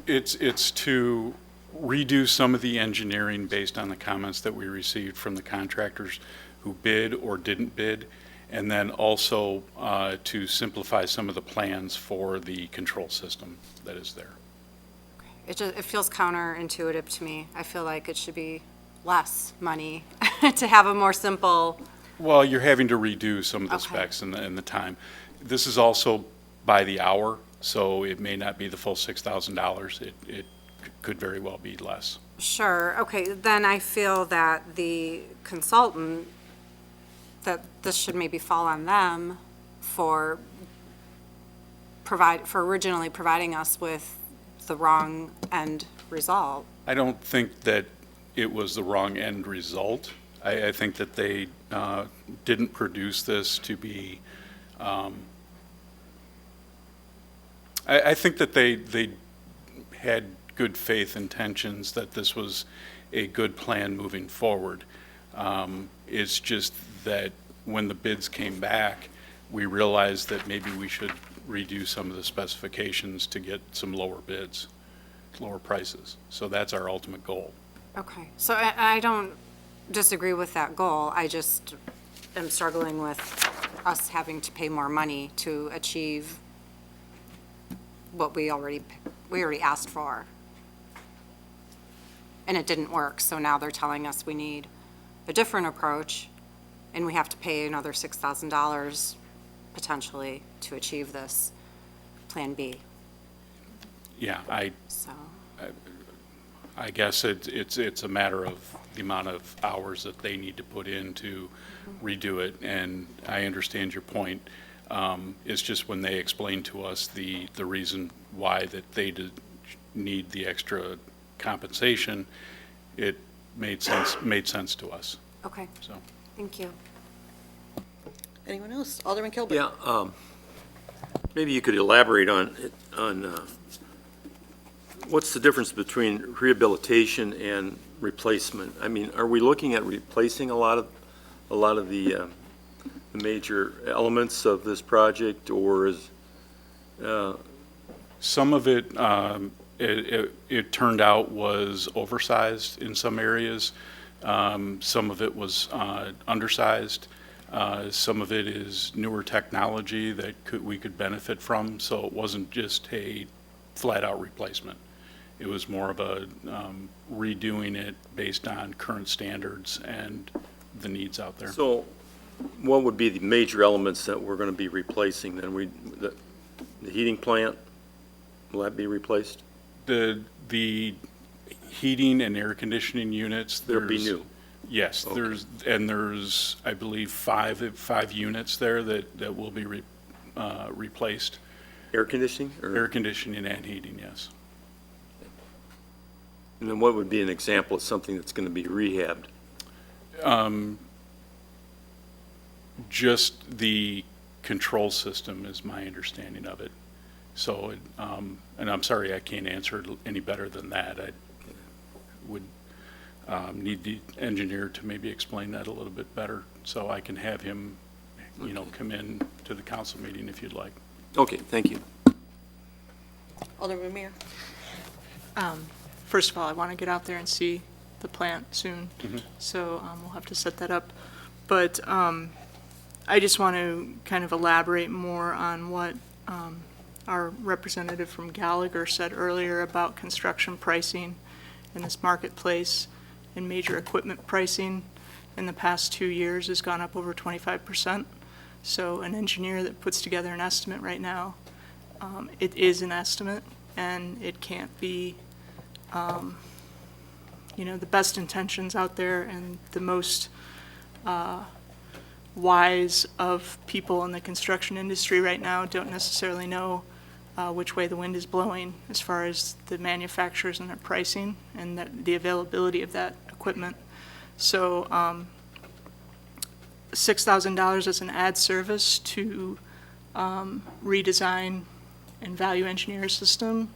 It's to redo some of the engineering based on the comments that we received from the contractors who bid or didn't bid, and then also to simplify some of the plans for the control system that is there. it feels counterintuitive to me. I feel like it should be less money to have a more simple, Well, you're having to redo some of the Okay. specs and the time. This is also by the hour, so it may not be the full $6,000. It could very well be less. sure, okay, then I feel that the consultant, that this should maybe fall on them for originally providing us with the wrong end result. I don't think that it was the wrong end result. I think that they didn't produce this to be, I think that they had good faith intentions that this was a good plan moving forward. It's just that when the bids came back, we realized that maybe we should redo some of the specifications to get some lower bids, lower prices. So that's our ultimate goal. Okay, so I don't disagree with that goal, I just am struggling with us having to pay more money to achieve what we already asked for. And it didn't work, so now they're telling us we need a different approach, and we have to pay another $6,000 potentially to achieve this Plan B, Yeah, so. I guess it's a matter of the amount of hours that they need to put in to redo it, and I understand your point. It's just when they explained to us the reason why that they did need the extra compensation, it made sense to us, Okay, so. thank you. Anyone else? Alderman Kilburn? Yeah, maybe you could elaborate on what's the difference between rehabilitation and replacement? I mean, are we looking at replacing a lot of the major elements of this project, or is? Some of it, it turned out was oversized in some areas. Some of it was undersized. Some of it is newer technology that we could benefit from, so it wasn't just a flat-out replacement. It was more of a redoing it based on current standards and the needs out there. So what would be the major elements that we're going to be replacing then? The heating plant, will that be replaced? The heating and air conditioning units. They'll be new? Yes, Okay. there's, I believe, five units there that will be replaced. Air conditioning? or- Air conditioning and heating, yes. And then what would be an example of something that's going to be rehabbed? Just the control system is my understanding of it. So, and I'm sorry, I can't answer it any better than that. I would need the engineer to maybe explain that a little bit better, so I can have him, come in to the council meeting if you'd like. Okay, thank you. Alderman Mayor? First of all, I want to get out there and see the plant soon, Mhm. so we'll have to set that up. But I just want to kind of elaborate more on what our representative from Gallagher said earlier about construction pricing in this marketplace, and major equipment pricing in the past 2 years has gone up over 25%. So an engineer that puts together an estimate right now, it is an estimate, and it can't be the best intentions out there and the most wise of people in the construction industry right now don't necessarily know which way the wind is blowing as far as the manufacturers and their pricing and the availability of that equipment. So $6,000 as an ad service to redesign and value engineer a system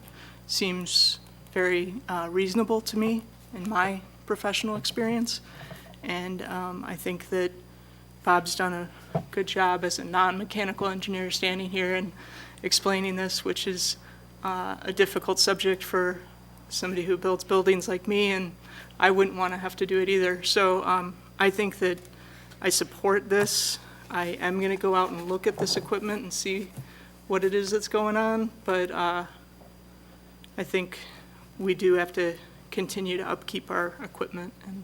seems very reasonable to me in my professional experience. And I think that Bob's done a good job as a non-mechanical engineer standing here and explaining this, which is a difficult subject for somebody who builds buildings like me, and I wouldn't want to have to do it either. So I think that I support this. I am going to go out and look at this equipment and see what it is that's going on, but I think we do have to continue to upkeep our equipment, and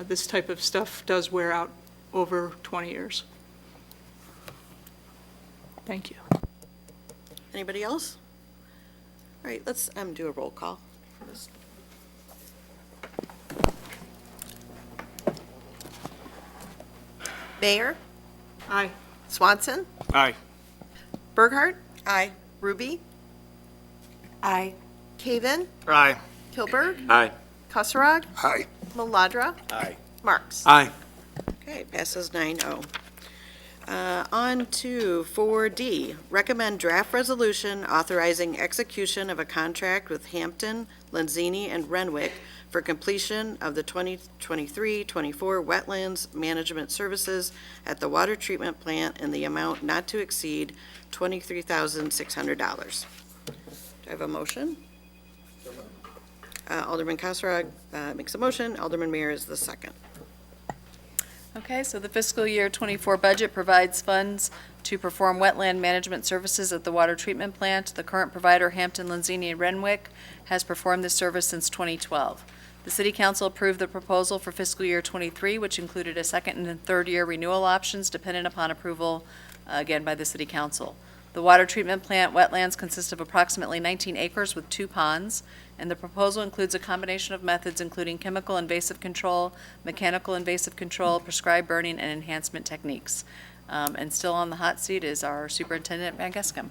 this type of stuff does wear out over 20 years. Thank you. Anybody else? All right, let's do a roll call for this. Mayor, Aye. Swanson, Aye. Burghart, Aye. Ruby, Aye. Caven, Aye. Kilberg, Aye. Kussarog, Aye. Maladra, Aye. Marks. Aye. Okay, passes 9-0. On to 4D, recommend draft resolution authorizing execution of a contract with Hampton, Lenzini, and Renwick for completion of the 2023-24 wetlands management services at the water treatment plant in the amount not to exceed $23,600. Do I have a motion? Alderman Kussarog makes a motion. Alderman Mayor is the second. Okay, so the fiscal year '24 budget provides funds to perform wetland management services at the water treatment plant. The current provider, Hampton, Lenzini, and Renwick, has performed this service since 2012. The City Council approved the proposal for fiscal year '23, which included a second and third year renewal options dependent upon approval, again, by the City Council. The water treatment plant wetlands consist of approximately 19 acres with 2 ponds, and the proposal includes a combination of methods including chemical invasive control, mechanical invasive control, prescribed burning, and enhancement techniques. And still on the hot seat is our Superintendent Van Gescam.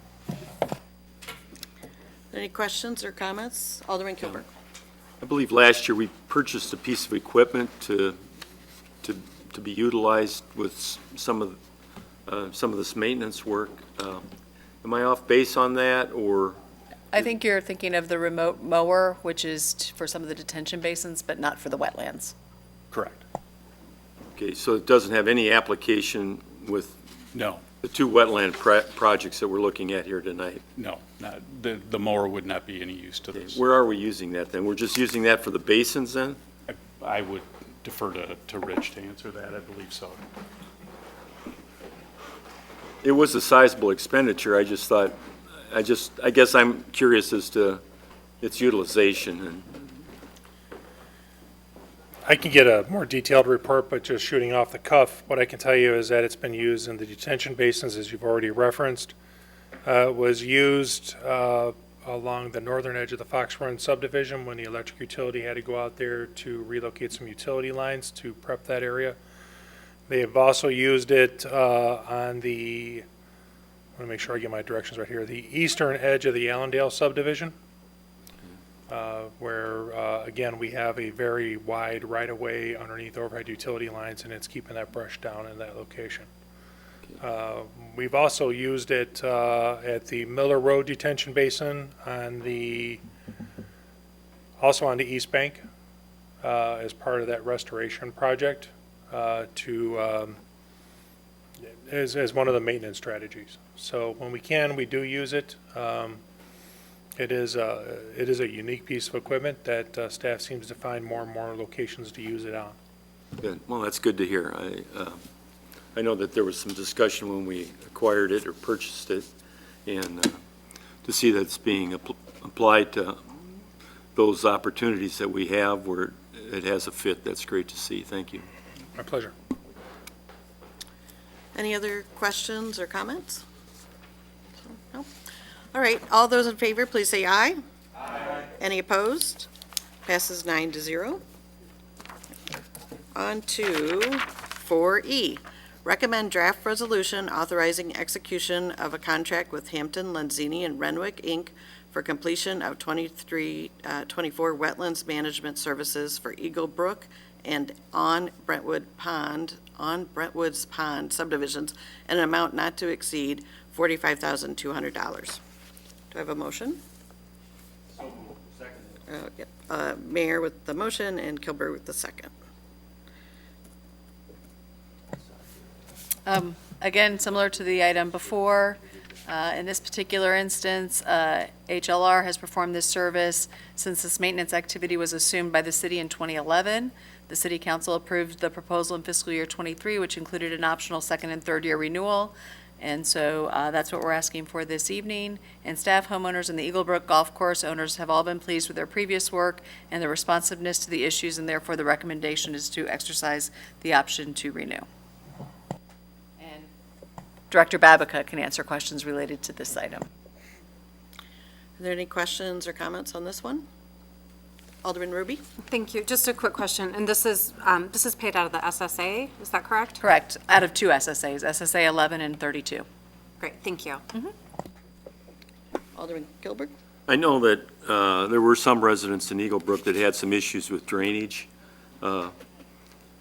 Any questions or comments? Alderman Kilburg. I believe last year we purchased a piece of equipment to be utilized with some of this maintenance work. Am I off base on that, or? I think you're thinking of the remote mower, which is for some of the detention basins, but not for the wetlands. Correct. Okay, so it doesn't have any application with No, the 2 wetland projects that we're looking at here tonight? no, not, the mower would not be any use to this. Where are we using that then? We're just using that for the basins then? I would defer to Rich to answer that, I believe so. It was a sizable expenditure. I guess I'm curious as to its utilization. And I can get a more detailed report, but just shooting off the cuff, what I can tell you is that it's been used in the detention basins, as you've already referenced. It was used along the northern edge of the Fox Run subdivision when the electric utility had to go out there to relocate some utility lines to prep that area. They have also used it on the, I want to make sure I get my directions right here, the eastern edge of the Allendale subdivision, where, again, we have a very wide right-of-way underneath overhead utility lines, and it's keeping that brush down in that location. We've also used it at the Miller Road Detention Basin on the, also on the East Bank, as part of that restoration project. As one of the maintenance strategies. So when we can, we do use it. It is a unique piece of equipment that staff seems to find more and more locations to use it on. good. Well, that's good to hear. I know that there was some discussion when we acquired it or purchased it, and to see that it's being applied to those opportunities that we have where it has a fit, that's great to see. Thank you. My pleasure. Any other questions or comments? No? All right, all those in favor, please say aye. Aye. Any opposed? Passes 9-0. On to 4E. Recommend draft resolution authorizing execution of a contract with Hampton, Lenzini, and Renwick, Inc. for completion of 24 wetlands management services for Eagle Brook and on Brentwood's Pond subdivisions in an amount not to exceed $45,200. Do I have a motion? Yep. Mayor with the motion and Kilburg with the second. Again, similar to the item before, in this particular instance, HLR has performed this service since this maintenance activity was assumed by the city in 2011. The City Council approved the proposal in fiscal year '23, which included an optional second and third year renewal. And so that's what we're asking for this evening. And staff, homeowners, and the Eagle Brook Golf Course owners have all been pleased with their previous work and their responsiveness to the issues, and therefore the recommendation is to exercise the option to renew. And Director Babica can answer questions related to this item. Are there any questions or comments on this one? Alderman Ruby? Thank you. Just a quick question, and this is paid out of the SSA, is that correct? Correct, out of two SSAs, SSA 11 and 32. Great, thank you. Alderman Gilbert? I know that there were some residents in Eagle Brook that had some issues with drainage. And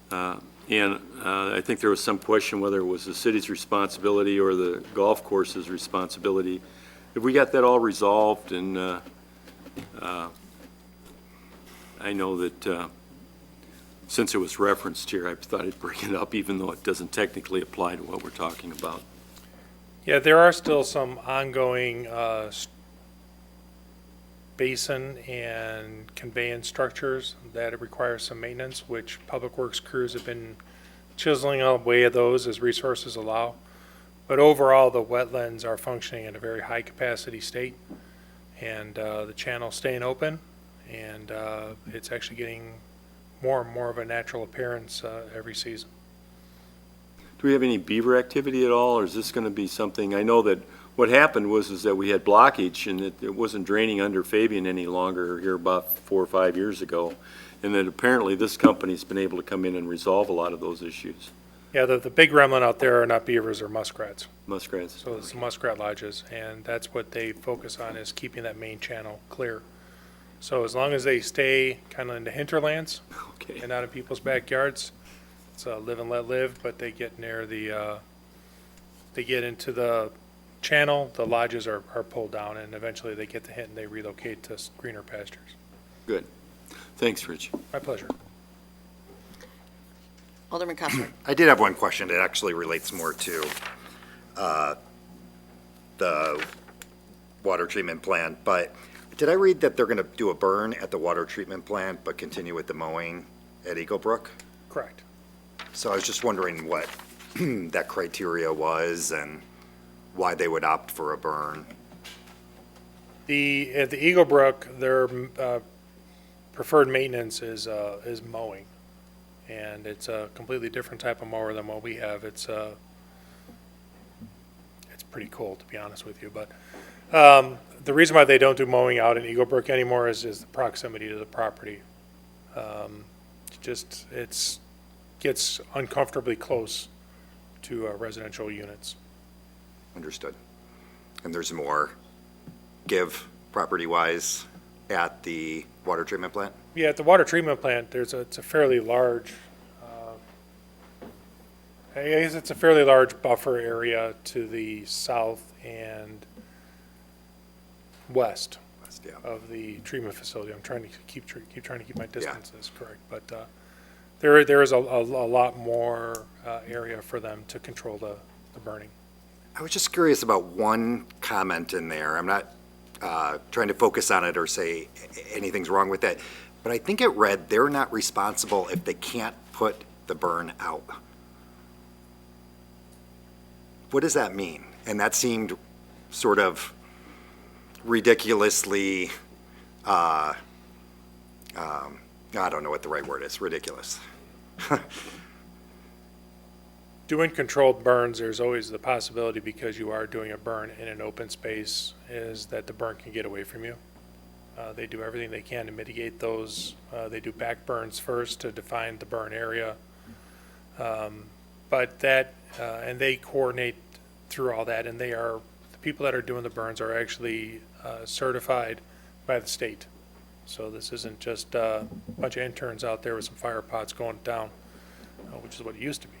I think there was some question whether it was the city's responsibility or the golf course's responsibility. Have we got that all resolved? And I know that since it was referenced here, I thought I'd bring it up, even though it doesn't technically apply to what we're talking about. Yeah, there are still some ongoing basin and conveyance structures that require some maintenance, which Public Works crews have been chiseling away at those as resources allow. But overall, the wetlands are functioning in a very high capacity state, and the channel's staying open, and it's actually getting more and more of a natural appearance every season. Do we have any beaver activity at all, or is this going to be something? I know that what happened was that we had blockage, and it wasn't draining under Fabian any longer here about 4 or 5 years ago, and that apparently this company's been able to come in and resolve a lot of those issues. Yeah, the big remnant out there are not beavers, or muskrats. Muskrats. So it's muskrat lodges, and that's what they focus on, is keeping that main channel clear. So as long as they stay kind of in the hinterlands Okay. and not in people's backyards, it's live and let live, but they get near they get into the channel, the lodges are pulled down, and eventually they get the hint and they relocate to greener pastures. Good. Thanks, Rich. My pleasure. Alderman Kessler? I did have one question that actually relates more to the water treatment plant, but did I read that they're going to do a burn at the water treatment plant but continue with the mowing at Eagle Brook? Correct. So I was just wondering what that criteria was and why they would opt for a burn. At the Eagle Brook, their preferred maintenance is mowing. And it's a completely different type of mower than what we have. It's pretty cool, to be honest with you. But the reason why they don't do mowing out in Eagle Brook anymore is the proximity to the property. It gets uncomfortably close to residential units. Understood. And there's more give property-wise at the water treatment plant? Yeah, at the water treatment plant, it's a fairly large, I guess it's a fairly large buffer area to the south and west Yeah. of the treatment facility. I'm trying to keep trying to keep my distances correct, but there is a lot more area for them to control the burning. I was just curious about one comment in there. I'm not trying to focus on it or say anything's wrong with that, but I think it read they're not responsible if they can't put the burn out. What does that mean? And that seemed sort of ridiculously, I don't know what the right word is, ridiculous. Doing controlled burns, there's always the possibility, because you are doing a burn in an open space, is that the burn can get away from you. They do everything they can to mitigate those. They do back burns first to define the burn area. But that, and they coordinate through all that, and the people that are doing the burns are actually certified by the state. So this isn't just a bunch of interns out there with some fire pots going down, which is what it used to be.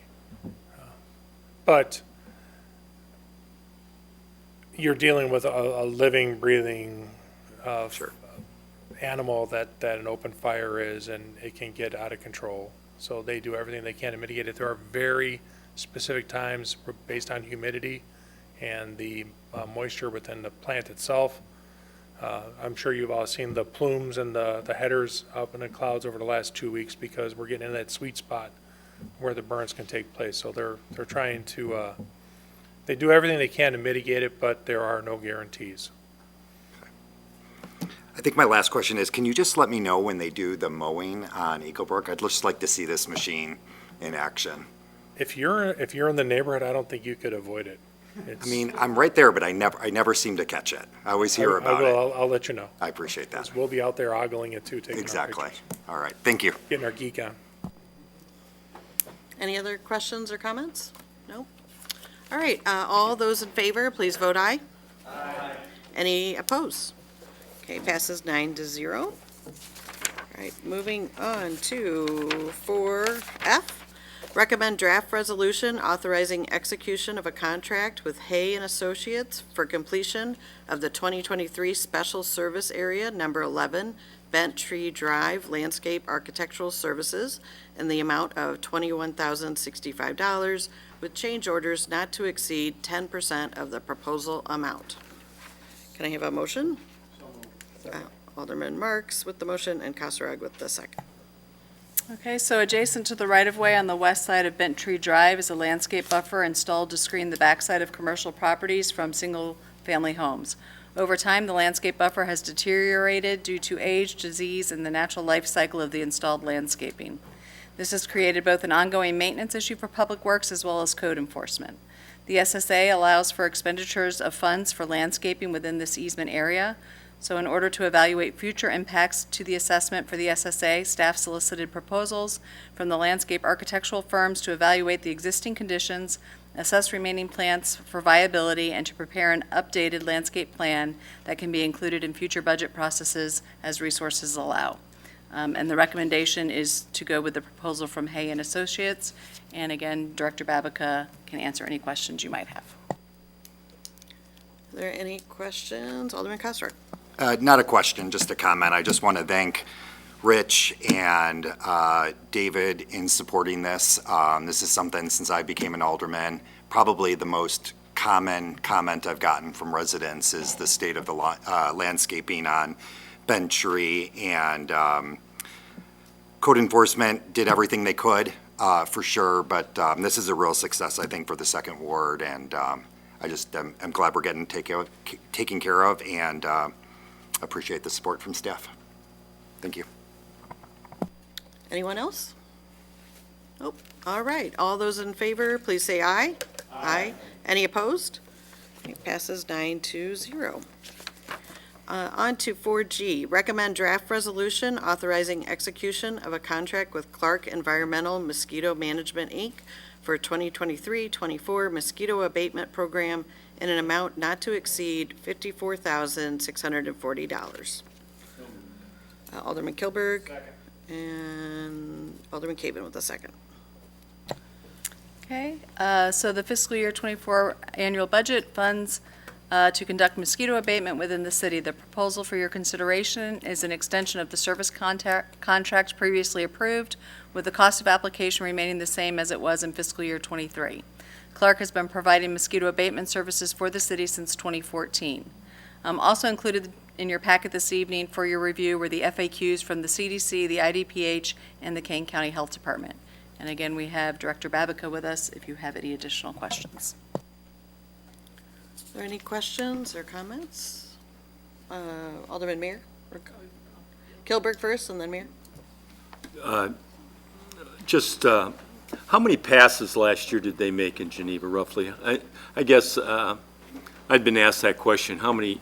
But you're dealing with a living, breathing animal that an open fire is, and it can get out of control. So they do everything they can to mitigate it. There are very specific times based on humidity and the moisture within the plant itself. I'm sure you've all seen the plumes and the headers up in the clouds over the last 2 weeks, because we're getting in that sweet spot where the burns can take place. So they're trying to They do everything they can to mitigate it, but there are no guarantees. I think my last question is, can you just let me know when they do the mowing on Eagle Brook? I'd just like to see this machine in action. If you're in the neighborhood, I don't think you could avoid it. I mean, I'm right there, but I never seem to catch it. I always hear about it. I'll let you know. I appreciate that. We'll be out there ogling it too, taking our Exactly. pictures, All right, thank you. getting our geek on. Any other questions or comments? No? All right, all those in favor, please vote aye. Aye. Any opposed? Okay, passes 9-0. All right, moving on to 4F. Recommend draft resolution authorizing execution of a contract with Hay and Associates for completion of the 2023 Special Service Area Number 11 Bent Tree Drive Landscape Architectural Services in the amount of $21,065 with change orders not to exceed 10% of the proposal amount. Can I have a motion? Alderman Marks with the motion and Kasserag with the second. Okay, so adjacent to the right-of-way on the west side of Bent Tree Drive is a landscape buffer installed to screen the backside of commercial properties from single-family homes. Over time, the landscape buffer has deteriorated due to age, disease, and the natural life cycle of the installed landscaping. This has created both an ongoing maintenance issue for Public Works as well as code enforcement. The SSA allows for expenditures of funds for landscaping within this easement area. So in order to evaluate future impacts to the assessment for the SSA, staff solicited proposals from the landscape architectural firms to evaluate the existing conditions, assess remaining plans for viability, and to prepare an updated landscape plan that can be included in future budget processes as resources allow. And the recommendation is to go with the proposal from Hay and Associates. And again, Director Babica can answer any questions you might have. Are there any questions? Alderman Kasserag. Not a question, just a comment. I just want to thank Rich and David in supporting this. This is something, since I became an alderman, probably the most common comment I've gotten from residents is the state of the landscaping on Bent Tree, and code enforcement did everything they could, for sure, but this is a real success, I think, for the second ward, and I just am glad we're getting taken care of, and appreciate the support from staff. Thank you. Anyone else? Nope. All right. All those in favor, please say aye. Aye. Any opposed? It passes 9-0. On to 4G. Recommend draft resolution authorizing execution of a contract with Clark Environmental Mosquito Management, Inc. for 2023-24 mosquito abatement program in an amount not to exceed $54,640. Alderman Kilberg. And Alderman Caven with a second. Okay, so the fiscal year 24 annual budget funds to conduct mosquito abatement within the city. The proposal for your consideration is an extension of the service contract previously approved, with the cost of application remaining the same as it was in fiscal year 23. Clark has been providing mosquito abatement services for the city since 2014. Also included in your packet this evening for your review were the FAQs from the CDC, the IDPH, and the Kane County Health Department. And again, we have Director Babica with us if you have any additional questions. Are there any questions or comments? Alderman Mayor? Kilberg first and then Mayor. Just, how many passes last year did they make in Geneva roughly? I guess I'd been asked that question, how many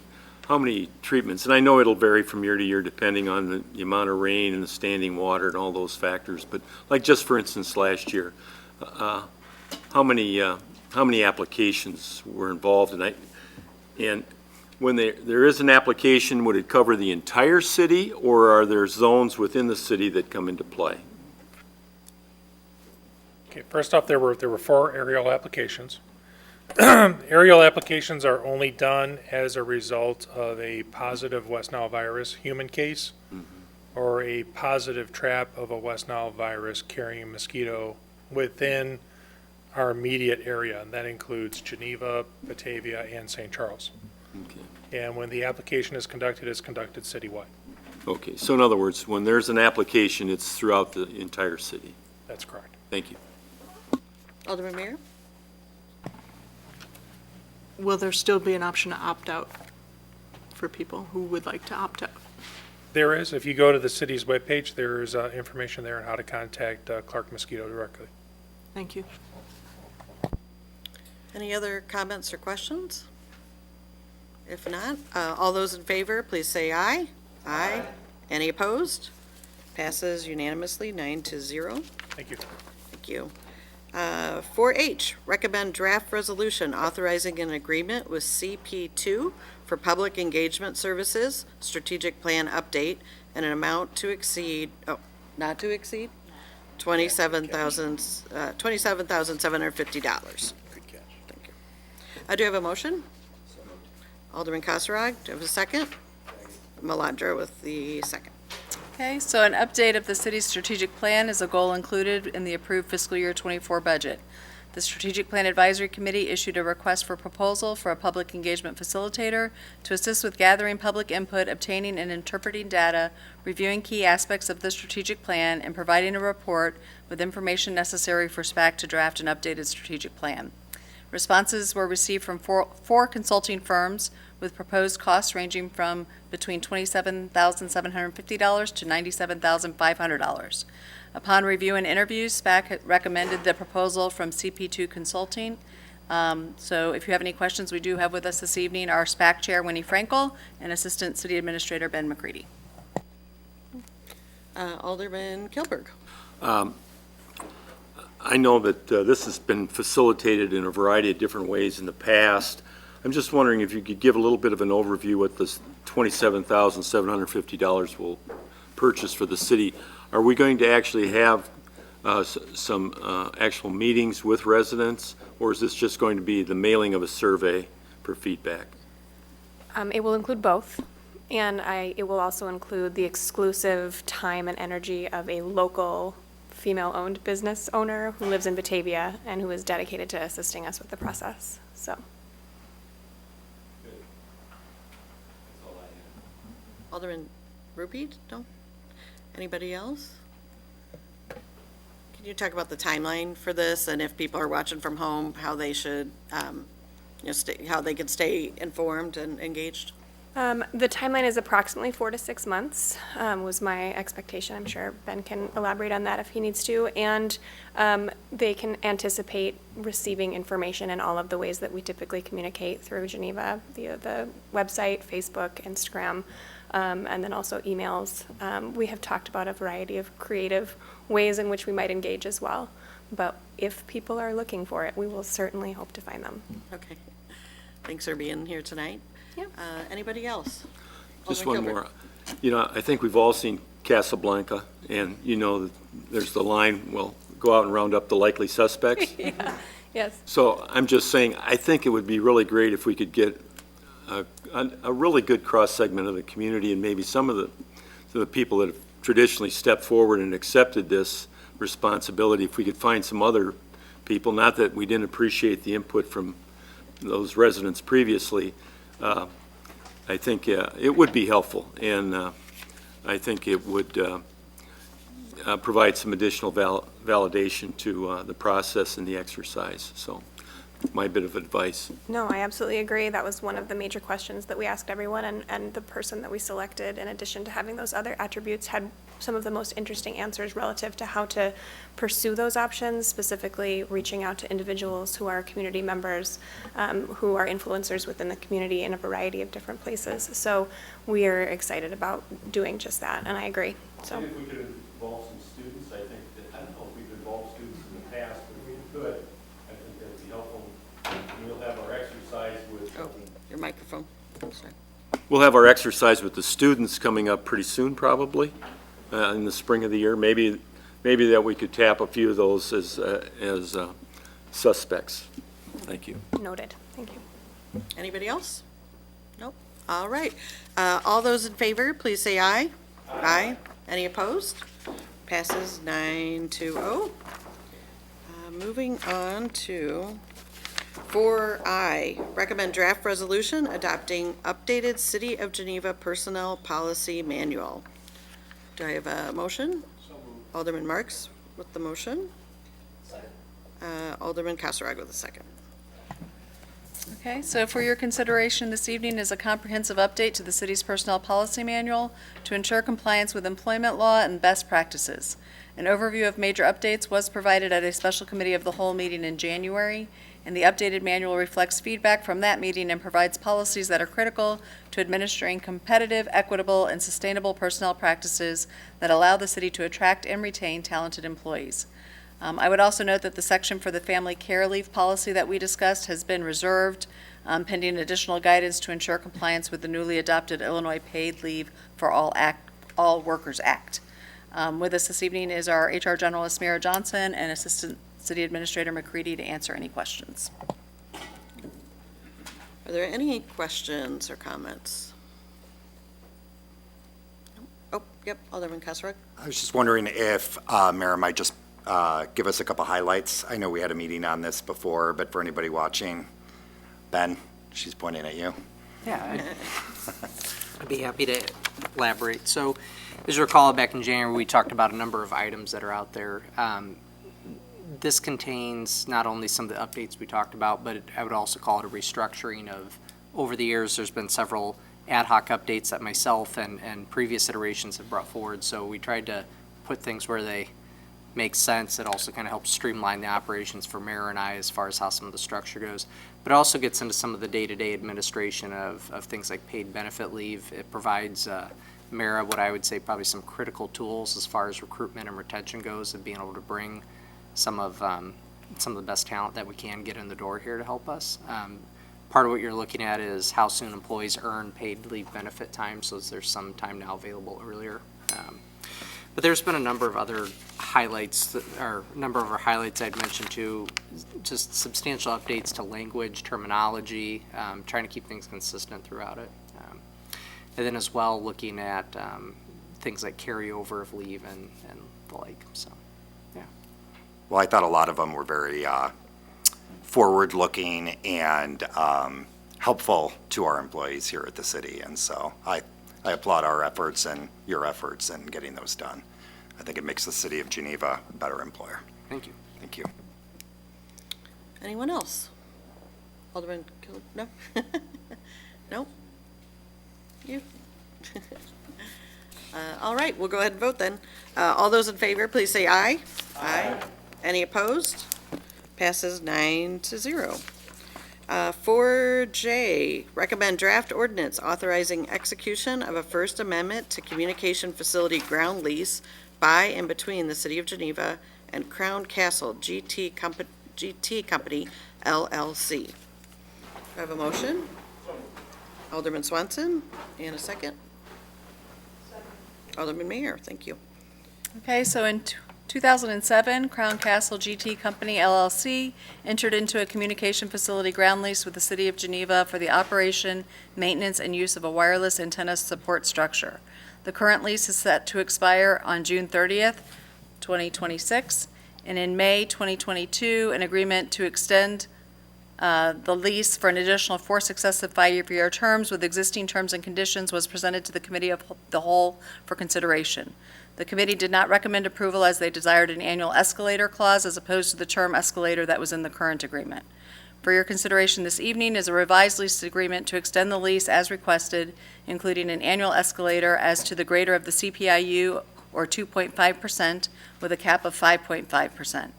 treatments? And I know it'll vary from year to year depending on the amount of rain and the standing water and all those factors. But like just for instance, last year, how many applications were involved? And when there is an application, would it cover the entire city, or are there zones within the city that come into play? Okay, first off, there were 4 aerial applications. Aerial applications are only done as a result of a positive West Nile virus human case or a positive trap of a West Nile virus carrying mosquito within our immediate area, and that includes Geneva, Batavia, and St. Charles. Okay. And when the application is conducted, it's conducted citywide. Okay, so in other words, when there's an application, it's throughout the entire city. That's correct. Thank you. Alderman Mayor. will there still be an option to opt out for people who would like to opt out? There is, if you go to the city's webpage, there's information there on how to contact Clark Mosquito directly. Thank you. Any other comments or questions? If not, all those in favor, please say aye. Aye. Any opposed? Passes unanimously, 9-0. Thank you. Thank you. 4H, recommend draft resolution authorizing an agreement with CP2 for public engagement services, strategic plan update, and an amount to exceed, not to exceed, $27,750. Thank you. I do have a motion. Alderman Kasserag, do I have a second? Malandra with the second. Okay, so an update of the city's strategic plan is a goal included in the approved fiscal year '24 budget. The Strategic Plan Advisory Committee issued a request for proposal for a public engagement facilitator to assist with gathering public input, obtaining and interpreting data, reviewing key aspects of the strategic plan, and providing a report with information necessary for SPAC to draft an updated strategic plan. Responses were received from four consulting firms with proposed costs ranging from between $27,750 to $97,500. Upon review and interviews, SPAC recommended the proposal from CP2 Consulting. So if you have any questions, we do have with us this evening our SPAC Chair, Winnie Frankel, and Assistant City Administrator, Ben McCready. Alderman Kilberg. I know that this has been facilitated in a variety of different ways in the past. I'm just wondering if you could give a little bit of an overview what this $27,750 will purchase for the city. Are we going to actually have some actual meetings with residents, or is this just going to be the mailing of a survey for feedback? It will include both, and it will also include the exclusive time and energy of a local female-owned business owner who lives in Batavia and who is dedicated to assisting us with the process, so. Alderman Ruby, no? Anybody else? Can you talk about the timeline for this, and if people are watching from home, how they should, how they can stay informed and engaged? The timeline is approximately 4 to 6 months, was my expectation. I'm sure Ben can elaborate on that if he needs to. And they can anticipate receiving information in all of the ways that we typically communicate through Geneva, via the website, Facebook, Instagram, and then also emails. We have talked about a variety of creative ways in which we might engage as well. But if people are looking for it, we will certainly hope to find them. Okay. Thanks for being here tonight. Yep. Anybody else? Just Alderman one Gilbert. more. I think we've all seen Casablanca, and there's the line, well, go out and round up the likely suspects. Yeah. Yes. So I'm just saying, I think it would be really great if we could get a really good cross-segment of the community, and maybe some of the people that have traditionally stepped forward and accepted this responsibility, if we could find some other people, not that we didn't appreciate the input from those residents previously. I think it would be helpful, and I think it would provide some additional validation to the process and the exercise. So my bit of advice. No, I absolutely agree. That was one of the major questions that we asked everyone, and the person that we selected, in addition to having those other attributes, had some of the most interesting answers relative to how to pursue those options, specifically reaching out to individuals who are community members, who are influencers within the community in a variety of different places. So we are excited about doing just that, and I agree. So. Maybe if we could involve some students, I think that, I don't know if we've involved students in the past, but if we could, I think that would be helpful. We'll have our exercise with. Oh, your microphone. Sorry. We'll have our exercise with the students coming up pretty soon, probably, in the spring of the year. Maybe that we could tap a few of those as suspects. Thank you. Noted. Thank you. Anybody else? Nope. All right. All those in favor, please say aye. Aye. Any opposed? Passes 9-0. Moving on to 4I, recommend draft resolution adopting updated City of Geneva Personnel Policy Manual. Do I have a motion? Alderman Marks with the motion. Alderman Kasserag with the second. Okay, so for your consideration this evening is a comprehensive update to the city's personnel policy manual to ensure compliance with employment law and best practices. An overview of major updates was provided at a special committee of the whole meeting in January, and the updated manual reflects feedback from that meeting and provides policies that are critical to administering competitive, equitable, and sustainable personnel practices that allow the city to attract and retain talented employees. I would also note that the section for the family care leave policy that we discussed has been reserved pending additional guidance to ensure compliance with the newly adopted Illinois Paid Leave for All Workers Act. With us this evening is our HR Generalist, Mira Johnson, and Assistant City Administrator McCready to answer any questions. Are there any questions or comments? Oh, yep, Alderman Kasserag. I was just wondering if Mayor might just give us a couple highlights. I know we had a meeting on this before, but for anybody watching, Ben, she's pointing at you. Yeah, I'd be happy to elaborate. So, as you recall, back in January, we talked about a number of items that are out there. This contains not only some of the updates we talked about, but I would also call it a restructuring of, over the years, there's been several ad hoc updates that myself and previous iterations have brought forward. So we tried to put things where they make sense. It also kind of helps streamline the operations for Mayor and I as far as how some of the structure goes. But it also gets into some of the day-to-day administration of things like paid benefit leave. It provides Mayor what I would say probably some critical tools as far as recruitment and retention goes, and being able to bring some of the best talent that we can get in the door here to help us. Part of what you're looking at is how soon employees earn paid leave benefit time, so there's some time now available earlier. But there's been a number of other highlights, or a number of our highlights I'd mentioned too, just substantial updates to language, terminology, trying to keep things consistent throughout it. And then as well, looking at things like carryover of leave and the like, so, yeah. Well, I thought a lot of them were very forward-looking and helpful to our employees here at the city. And so I applaud our efforts and your efforts in getting those done. I think it makes the city of Geneva a better employer. Thank you. Thank you. Anyone else? Alderman, no? No? You? All right, we'll go ahead and vote then. All those in favor, please say aye. Aye. Any opposed? Passes 9-0. 4J, recommend draft ordinance authorizing execution of a First Amendment to Communication Facility ground lease by and between the City of Geneva and Crown Castle GT Company LLC. I have a motion. Alderman Swanson, and a second. Alderman Mayor, thank you. Okay, so in 2007, Crown Castle GT Company LLC entered into a communication facility ground lease with the City of Geneva for the operation, maintenance, and use of a wireless antenna support structure. The current lease is set to expire on June 30th, 2026, and in May 2022, an agreement to extend the lease for an additional 4 successive 5-year terms with existing terms and conditions was presented to the Committee of the Whole for consideration. The committee did not recommend approval as they desired an annual escalator clause as opposed to the term escalator that was in the current agreement. For your consideration this evening is a revised lease agreement to extend the lease as requested, including an annual escalator as to the greater of the CPIU or 2.5% with a cap of 5.5%.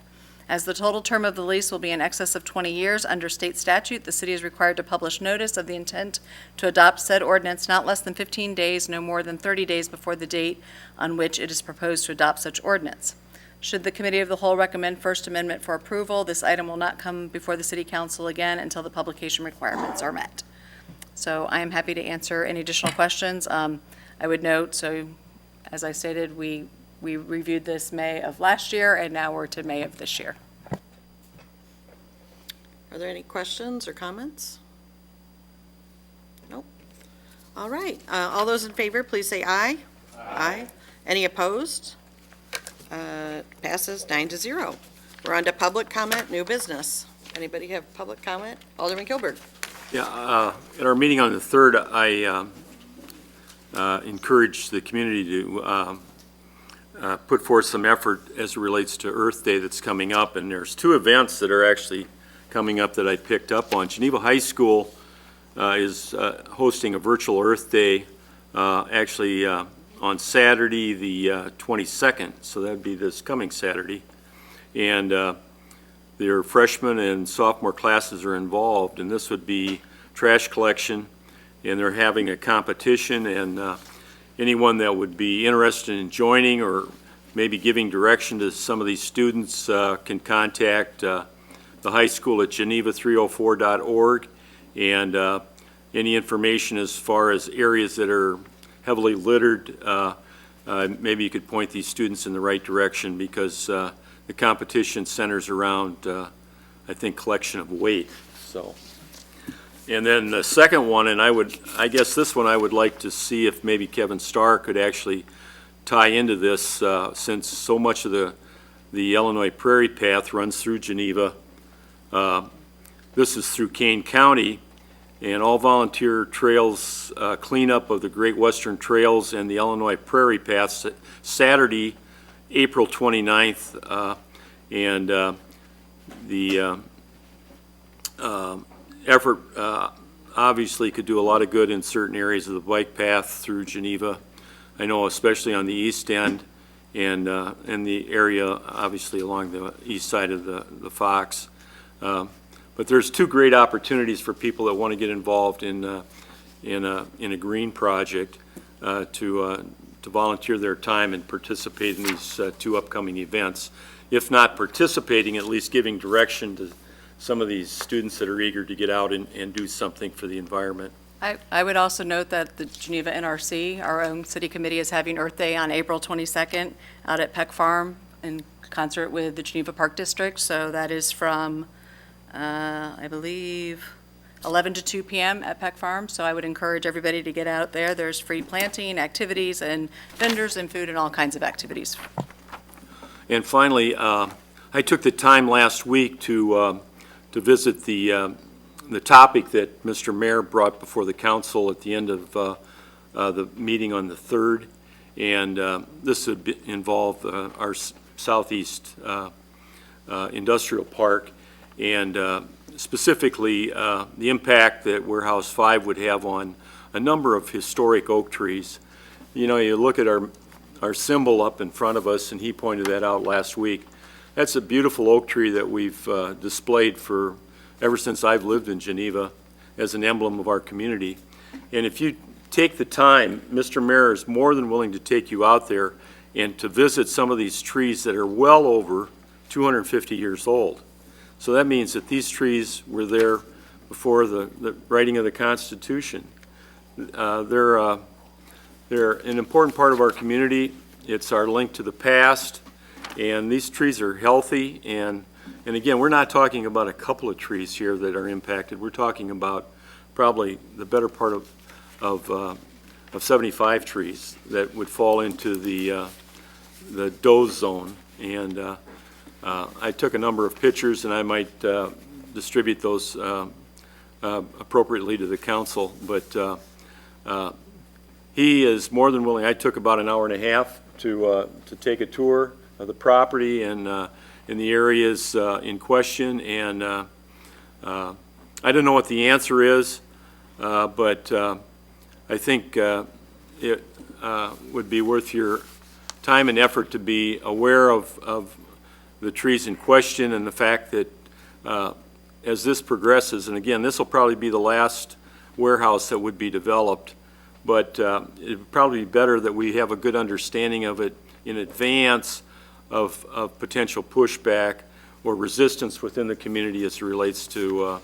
As the total term of the lease will be in excess of 20 years, under state statute, the city is required to publish notice of the intent to adopt said ordinance not less than 15 days, no more than 30 days before the date on which it is proposed to adopt such ordinance. Should the Committee of the Whole recommend First Amendment for approval, this item will not come before the City Council again until the publication requirements are met. So I am happy to answer any additional questions. I would note, so as I stated, we reviewed this May of last year, and now we're to May of this year. Are there any questions or comments? Nope. All right. All those in favor, please say aye. Aye. Any opposed? Passes 9-0. We're on to public comment, new business. Anybody have public comment? Alderman Kilberg. Yeah, at our meeting on the 3rd, I encouraged the community to put forth some effort as it relates to Earth Day that's coming up, and there's 2 events that are actually coming up that I picked up on. Geneva High School is hosting a virtual Earth Day, actually on Saturday, the 22nd, so that'd be this coming Saturday. And their freshman and sophomore classes are involved, and this would be trash collection, and they're having a competition, and anyone that would be interested in joining or maybe giving direction to some of these students can contact the high school at geneva304.org, and any information as far as areas that are heavily littered, maybe you could point these students in the right direction, because the competition centers around, I think, collection of weight. So, and then the second one, and I guess this one I would like to see if maybe Kevin Starr could actually tie into this, since so much of the Illinois Prairie Path runs through Geneva. This is through Kane County, and all volunteer trails cleanup of the Great Western Trails and the Illinois Prairie Paths Saturday, April 29th, and the effort obviously could do a lot of good in certain areas of the bike path through Geneva. I know especially on the east end and the area obviously along the east side of the Fox. But there's two great opportunities for people that want to get involved in a green project to volunteer their time and participate in these two upcoming events. If not participating, at least giving direction to some of these students that are eager to get out and do something for the environment. I would also note that the Geneva NRC, our own city committee, is having Earth Day on April 22nd out at Peck Farm in concert with the Geneva Park District. So that is from, I believe, 11 to 2 p.m. at Peck Farm. So I would encourage everybody to get out there. There's free planting activities and vendors and food and all kinds of activities. And finally, I took the time last week to visit the topic that Mr. Mayor brought before the council at the end of the meeting on the 3rd. And this would involve our southeast industrial park, and specifically the impact that Warehouse 5 would have on a number of historic oak trees. You know, you look at our symbol up in front of us, and he pointed that out last week. That's a beautiful oak tree that we've displayed for ever since I've lived in Geneva as an emblem of our community. And if you take the time, Mr. Mayor is more than willing to take you out there and to visit some of these trees that are well over 250 years old. So that means that these trees were there before the writing of the Constitution. They're an important part of our community. It's our link to the past, and these trees are healthy. And again, we're not talking about a couple of trees here that are impacted. We're talking about probably the better part of 75 trees that would fall into the doze zone. And I took a number of pictures, and I might distribute those appropriately to the council. But he is more than willing. I took about an hour and a half to take a tour of the property and in the areas in question. And I don't know what the answer is, but I think it would be worth your time and effort to be aware of the trees in question, and the fact that as this progresses, and again, this will probably be the last warehouse that would be developed, but it would probably be better that we have a good understanding of it in advance of potential pushback or resistance within the community as it relates to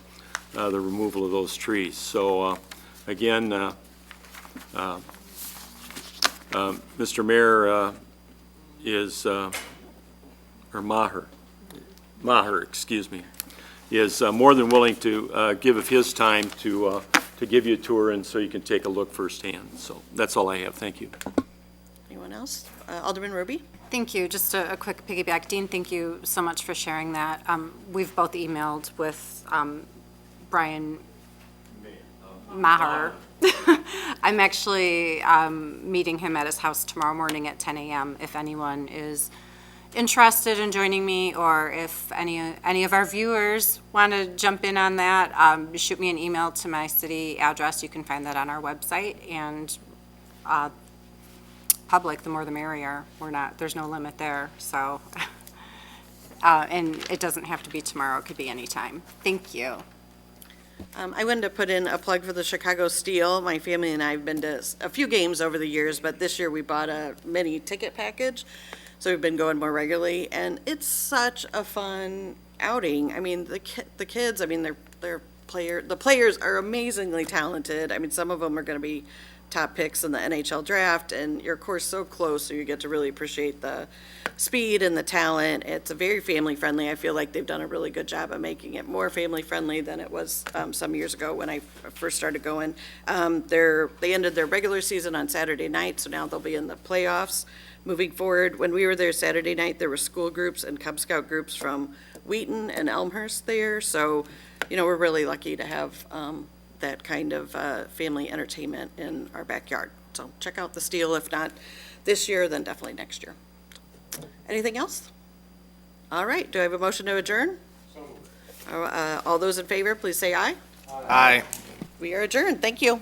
the removal of those trees. So again, Mr. Mayor is, or Maher, excuse me, is more than willing to give of his time to give you a tour, and so you can take a look firsthand. So that's all I have. Thank you. Anyone else? Alderman Ruby? Thank you. Just a quick piggyback. Dean, thank you so much for sharing that. We've both emailed with Brian Maher. I'm actually meeting him at his house tomorrow morning at 10 a.m. if anyone is interested in joining me, or if any of our viewers want to jump in on that, shoot me an email to my city address. You can find that on our website, and public, the more the merrier. There's no limit there, so. And it doesn't have to be tomorrow, it could be anytime. Thank you. I wanted to put in a plug for the Chicago Steel. My family and I have been to a few games over the years, but this year we bought a mini ticket package. So we've been going more regularly, and it's such a fun outing. I mean, the kids, I mean, the players are amazingly talented. I mean, some of them are going to be top picks in the NHL draft, and you're, of course, so close, so you get to really appreciate the speed and the talent. It's a very family-friendly. I feel like they've done a really good job of making it more family-friendly than it was some years ago when I first started going. They ended their regular season on Saturday night, so now they'll be in the playoffs moving forward. When we were there Saturday night, there were school groups and Cub Scout groups from Wheaton and Elmhurst there, so, you know, we're really lucky to have that kind of family entertainment in our backyard. So check out the Steel, if not this year, then definitely next year. Anything else? All right, do I have a motion to adjourn? All those in favor, please say aye. Aye. We are adjourned, thank you.